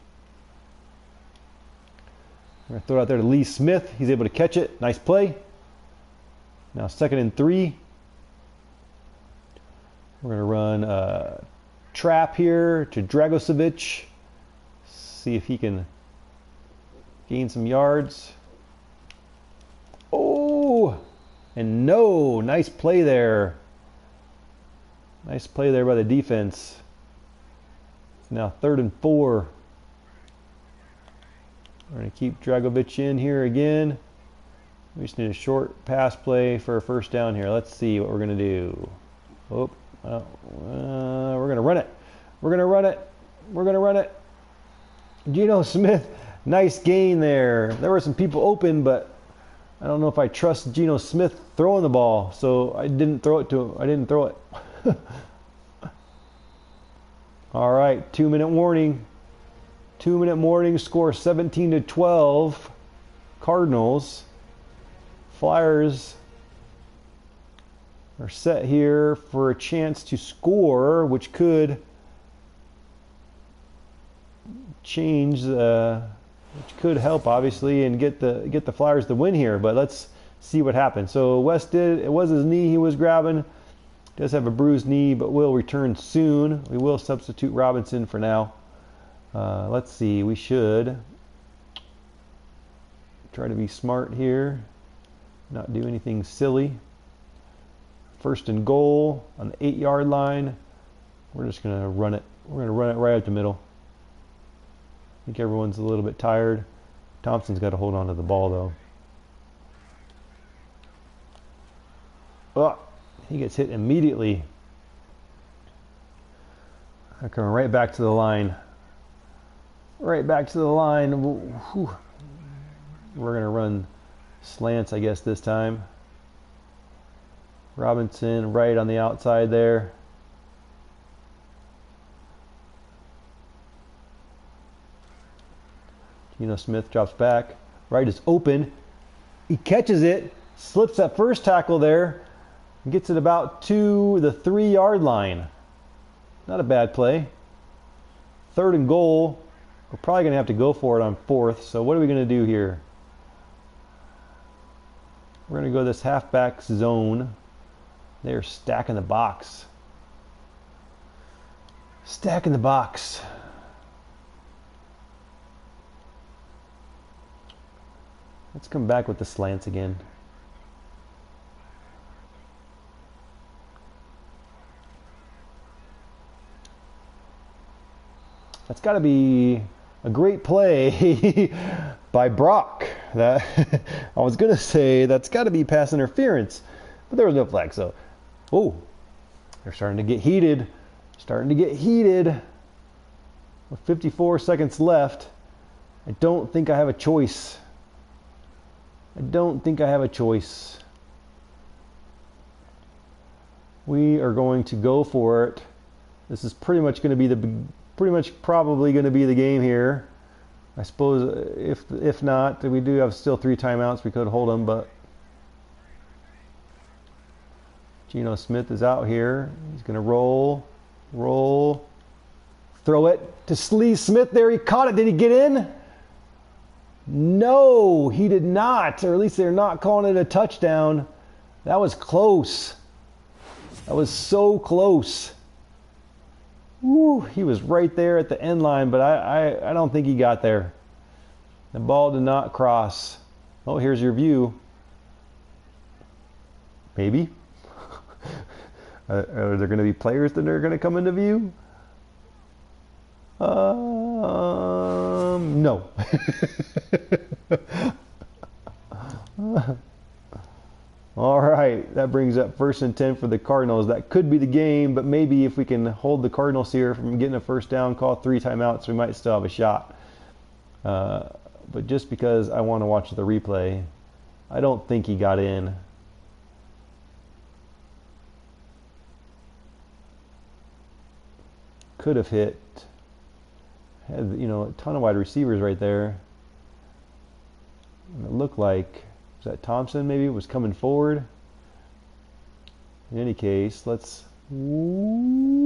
We're going to throw it out there to Lee Smith. He's able to catch it. Nice play. Now 2nd and 3. We're going to run a trap here to Dragocevic. See if he can gain some yards. Oh! And no! Nice play there. Nice play there by the defense. It's now 3rd and 4. We're going to keep Dragovic in here again. We just need a short pass play for a first down here. Let's see what we're going to do. Oh, we're going to run it. We're going to run it. We're going to run it. Gino Smith, nice gain there. There were some people open, but I don't know if I trust Gino Smith throwing the ball, so I didn't throw it to him. I didn't throw it. All right, 2-minute warning. 2-minute warning, score 17-12. Cardinals. Flyers are set here for a chance to score, which could change, which could help obviously and get the Flyers the win here. But let's see what happens. So West it was his knee he was grabbing. Does have a bruised knee, but will return soon. We will substitute Robinson for now. Let's see. We should try to be smart here, not do anything silly. 1st and goal on the 8-yard line. We're just going to run it. We're going to run it right up the middle. I think everyone's a little bit tired. Thompson's got to hold on to the ball though. Oh, he gets hit immediately. They're coming right back to the line. Right back to the line. Whew. We're going to run slants, I guess, this time. Robinson right on the outside there. Gino Smith drops back. Right is open. He catches it. Slips that first tackle there. Gets it about to the 3-yard line. Not a bad play. 3rd and goal. We're probably going to have to go for it on 4th. So what are we going to do here? We're going to go this halfback zone. They're stacking the box. Stacking the box. Let's come back with the slants again. That's got to be a great play by Brock. That I was going to say that's got to be pass interference, but there was no flag. So, oh, they're starting to get heated. Starting to get heated. With 54 seconds left, I don't think I have a choice. I don't think I have a choice. We are going to go for it. This is pretty much going to be probably going to be the game here. I suppose if not, we do have still 3 timeouts. We could hold them, but Gino Smith is out here. He's going to roll, throw it to Lee Smith. There, he caught it. Did he get in? No, he did not. Or at least they're not calling it a touchdown. That was close. That was so close. Woo, he was right there at the end line, but I don't think he got there. The ball did not cross. Oh, here's your view. Maybe. Are there going to be players that are going to come into view? No. All right, that brings up 1st and 10 for the Cardinals. That could be the game, but maybe if we can hold the Cardinals here from getting a first down, call 3 timeouts, we might still have a shot. But just because I want to watch the replay, I don't think he got in. Could have hit. Had, you know, a ton of wide receivers right there. And it looked like, was that Thompson maybe was coming forward? In any case, let's whoop.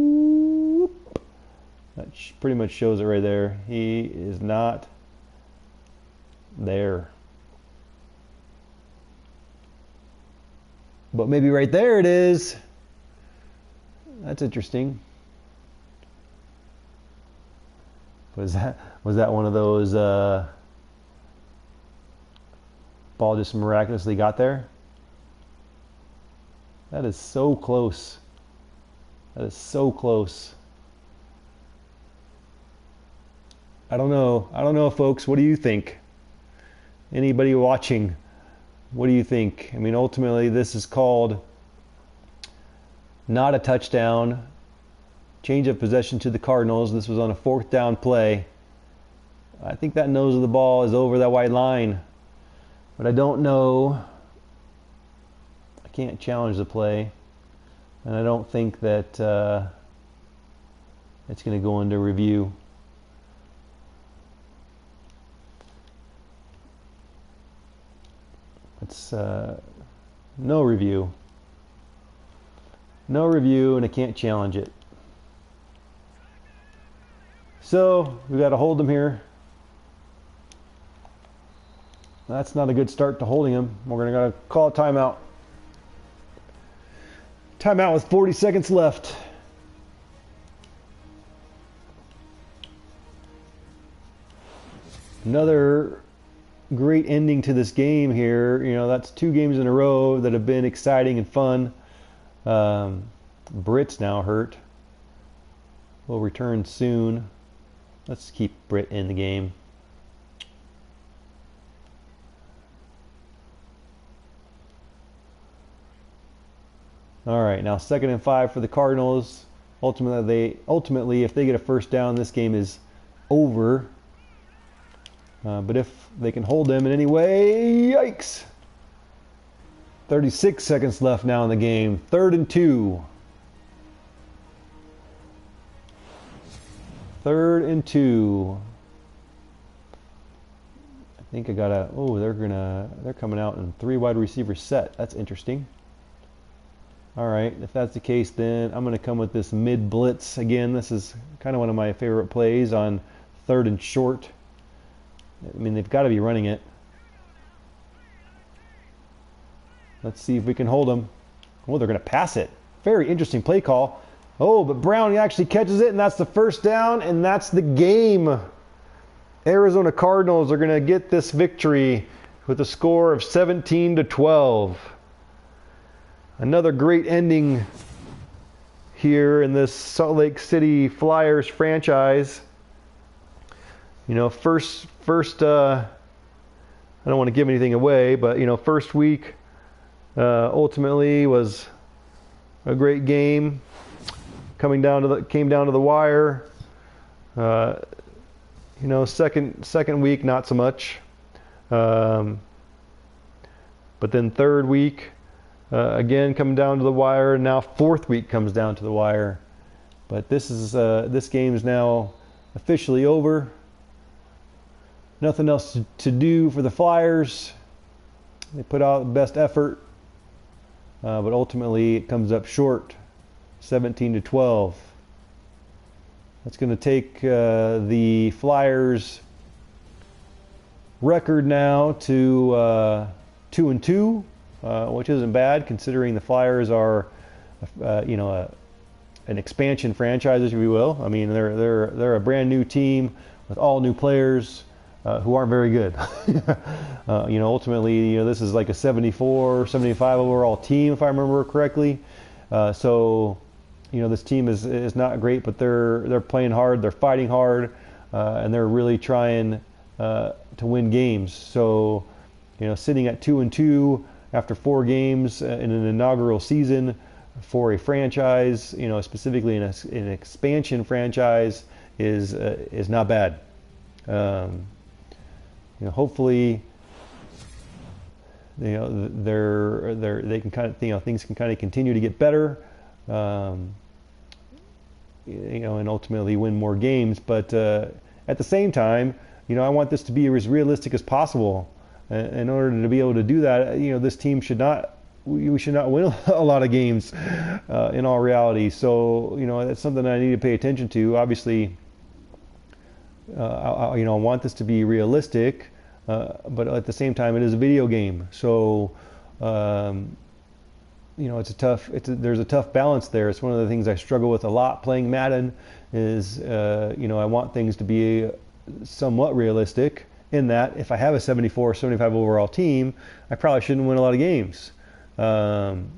That pretty much shows it right there. He is not there. But maybe right there it is. That's interesting. Was that one of those ball just miraculously got there? That is so close. That is so close. I don't know, folks. What do you think? Anybody watching? What do you think? I mean, ultimately, this is called not a touchdown. Change of possession to the Cardinals. This was on a 4th down play. I think that nose of the ball is over that white line. But I don't know. I can't challenge the play. And I don't think that it's going to go into review. It's no review. No review, and I can't challenge it. So we got to hold him here. That's not a good start to holding him. We're going to call a timeout. Timeout with 40 seconds left. Another great ending to this game here. You know, that's 2 games in a row that have been exciting and fun. Britt's now hurt. Will return soon. Let's keep Britt in the game. All right, now 2nd and 5 for the Cardinals. Ultimately, if they get a first down, this game is over. But if they can hold them in any way, yikes! 36 seconds left now in the game. 3rd and 2. 3rd and 2. I think I got a. Oh, they're coming out in 3 wide receiver set. That's interesting. All right, if that's the case, then I'm going to come with this mid blitz again. This is kind of one of my favorite plays on 3rd and short. I mean, they've got to be running it. Let's see if we can hold them. Oh, they're going to pass it. Very interesting play call. Oh, but Brown actually catches it, and that's the first down, and that's the game. Arizona Cardinals are going to get this victory with a score of 17-12. Another great ending here in this Salt Lake City Flyers franchise. You know, first I don't want to give anything away, but you know, first week ultimately was a great game. Came down to the wire. You know, second week not so much. But then 3rd week again coming down to the wire. Now 4th week comes down to the wire. But this game is now officially over. Nothing else to do for the Flyers. They put out the best effort, but ultimately it comes up short, 17-12. That's going to take the Flyers record now to 2-2. which isn't bad considering the Flyers are, an expansion franchise, if you will. I mean, they're a brand new team with all new players who aren't very good. Ultimately, this is like a 74, 75 overall team, if I remember correctly. This team is not great, but they're playing hard, they're fighting hard, and they're really trying to win games. So, sitting at 2-2 after 4 games in an inaugural season for a franchise, specifically in an expansion franchise, is not bad. Hopefully, they can kind of, things can kind of continue to get better, and ultimately win more games. But at the same time, I want this to be as realistic as possible. In order to be able to do that, this team we should not win a lot of games in all reality. So, that's something I need to pay attention to. Obviously, I want this to be realistic, but at the same time, it is a video game. So, there's a tough balance there. It's one of the things I struggle with a lot playing Madden is, I want things to be somewhat realistic in that if I have a 74, 75 overall team, I probably shouldn't win a lot of games. Obviously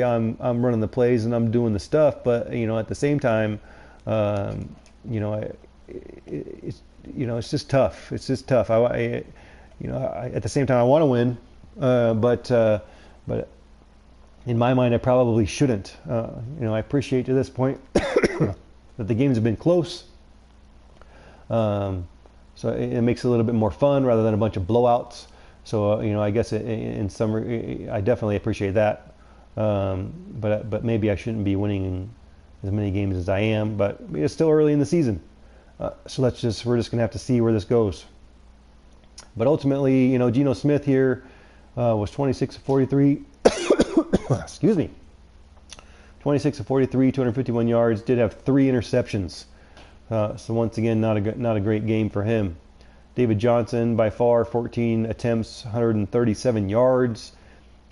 I'm running the plays and I'm doing the stuff, but at the same time, it's just tough. It's just tough. At the same time I want to win, but in my mind I probably shouldn't. I appreciate to this point that the games have been close. So it makes it a little bit more fun rather than a bunch of blowouts. So I guess in summary, I definitely appreciate that. But maybe I shouldn't be winning as many games as I am. But it's still early in the season, so we're just gonna have to see where this goes. But ultimately, Gino Smith here was 26 of 43. Excuse me. 26 of 43, 251 yards. Did have 3 interceptions. So once again, not a great game for him. David Johnson, by far, 14 attempts, 137 yards.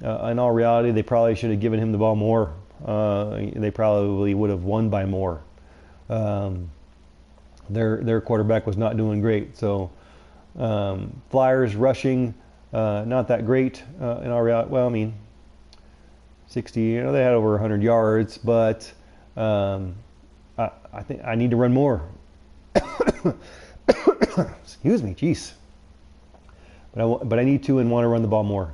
In all reality, they probably should have given him the ball more. They probably would have won by more. Their quarterback was not doing great. So Flyers rushing, not that great in all reality. Well, I mean, 60. They had over 100 yards, but I think I need to run more. Excuse me, jeez. But I need to and want to run the ball more.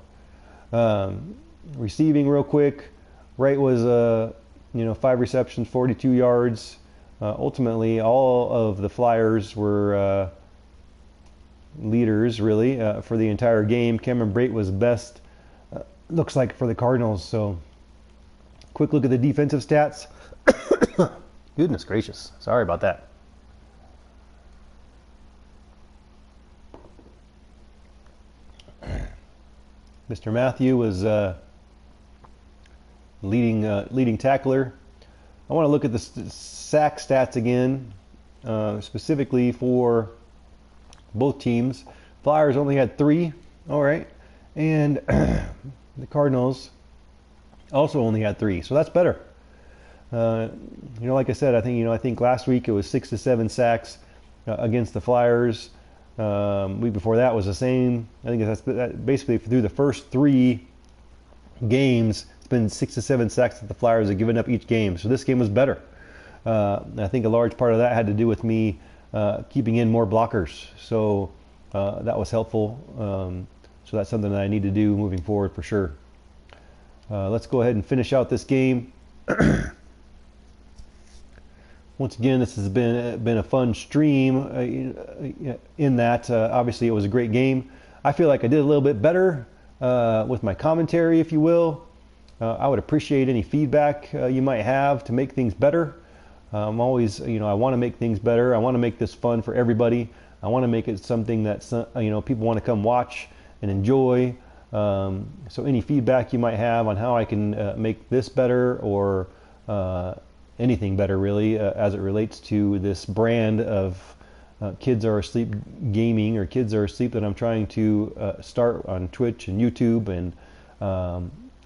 Receiving real quick, Wright was 5 receptions, 42 yards. Ultimately, all of the Flyers were leaders really for the entire game. Cameron Brate was best. Looks like for the Cardinals. So, quick look at the defensive stats. Goodness gracious. Sorry about that. Mr. Matthew was leading tackler. I want to look at the sack stats again, specifically for both teams. Flyers only had 3, all right, and the Cardinals also only had 3, so that's better. Like I said, I think last week it was 6 to 7 sacks against the Flyers. Week before that was the same. I think that's basically through the first 3 games. It's been 6 to 7 sacks that the Flyers have given up each game. So this game was better. I think a large part of that had to do with me keeping in more blockers. So that was helpful. So that's something that I need to do moving forward for sure. Let's go ahead and finish out this game. Once again, this has been a fun stream in that obviously it was a great game. I feel like I did a little bit better with my commentary, if you will. I would appreciate any feedback you might have to make things better. I'm always, I want to make things better. I want to make this fun for everybody. I want to make it something that people want to come watch and enjoy. So any feedback you might have on how I can make this better or anything better really as it relates to this brand of Kids Are Asleep Gaming, or Kids Are Asleep, that I'm trying to start on Twitch and YouTube and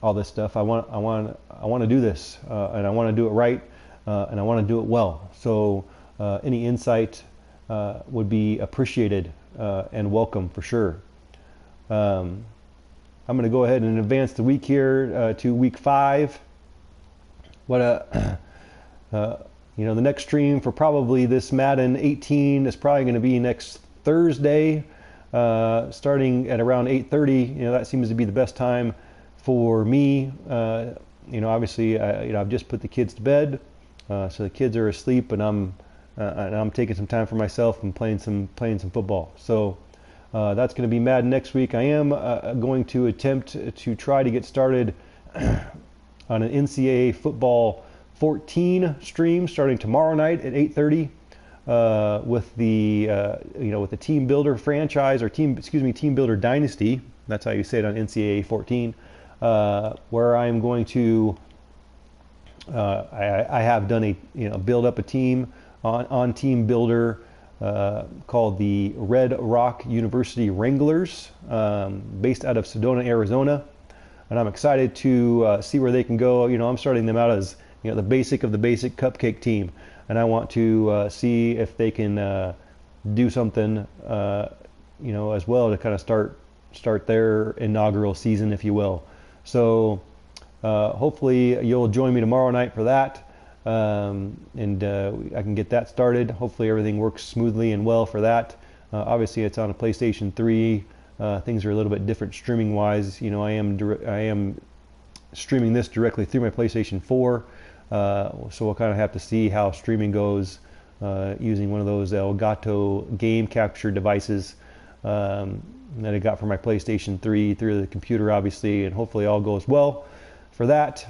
all this stuff. I want to do this, and I want to do it right, and I want to do it well. So any insight would be appreciated and welcome for sure. I'm going to go ahead and advance the week here to week 5. The next stream for probably this Madden 18 is probably going to be next Thursday, starting at around 8:30. That seems to be the best time for me. Obviously, I've just put the kids to bed, so the kids are asleep, and I'm taking some time for myself and playing some football. So that's going to be Madden next week. I am going to attempt to try to get started on an NCAA football 14 stream starting tomorrow night at 8:30 with the Team Builder franchise, or Team Builder Dynasty. That's how you say it on NCAA 14, where I'm going to I have done a build up a team on Team Builder called the Red Rock University Wranglers, based out of Sedona, Arizona, and I'm excited to see where they can go. I'm starting them out as the basic of the basic cupcake team, and I want to see if they can do something, as well, to kind of start their inaugural season, if you will. So hopefully you'll join me tomorrow night for that, and I can get that started. Hopefully everything works smoothly and well for that. Obviously it's on a PlayStation 3. Things are a little bit different streaming wise. I am streaming this directly through my PlayStation 4. So we'll kind of have to see how streaming goes using one of those Elgato game capture devices that I got for my PlayStation 3 through the computer, obviously, and hopefully all goes well for that.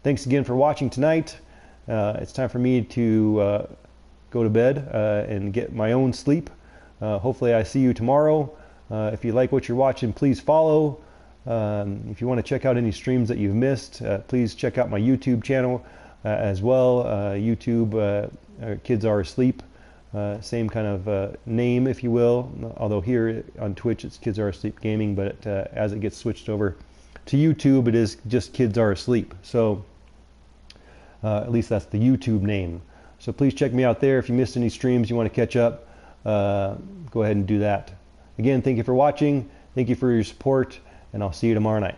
Thanks again for watching tonight. It's time for me to go to bed and get my own sleep. Hopefully I see you tomorrow. If you like what you're watching, please follow. If you want to check out any streams that you've missed, please check out my YouTube channel as well. YouTube, Kids Are Asleep, same kind of name, if you will. Although here on Twitch it's Kids Are Asleep Gaming, but as it gets switched over to YouTube, it is just Kids Are Asleep. So at least that's the YouTube name. So please check me out there. If you missed any streams, you want to catch up, go ahead and do that. Again, thank you for watching. Thank you for your support, and I'll see you tomorrow night.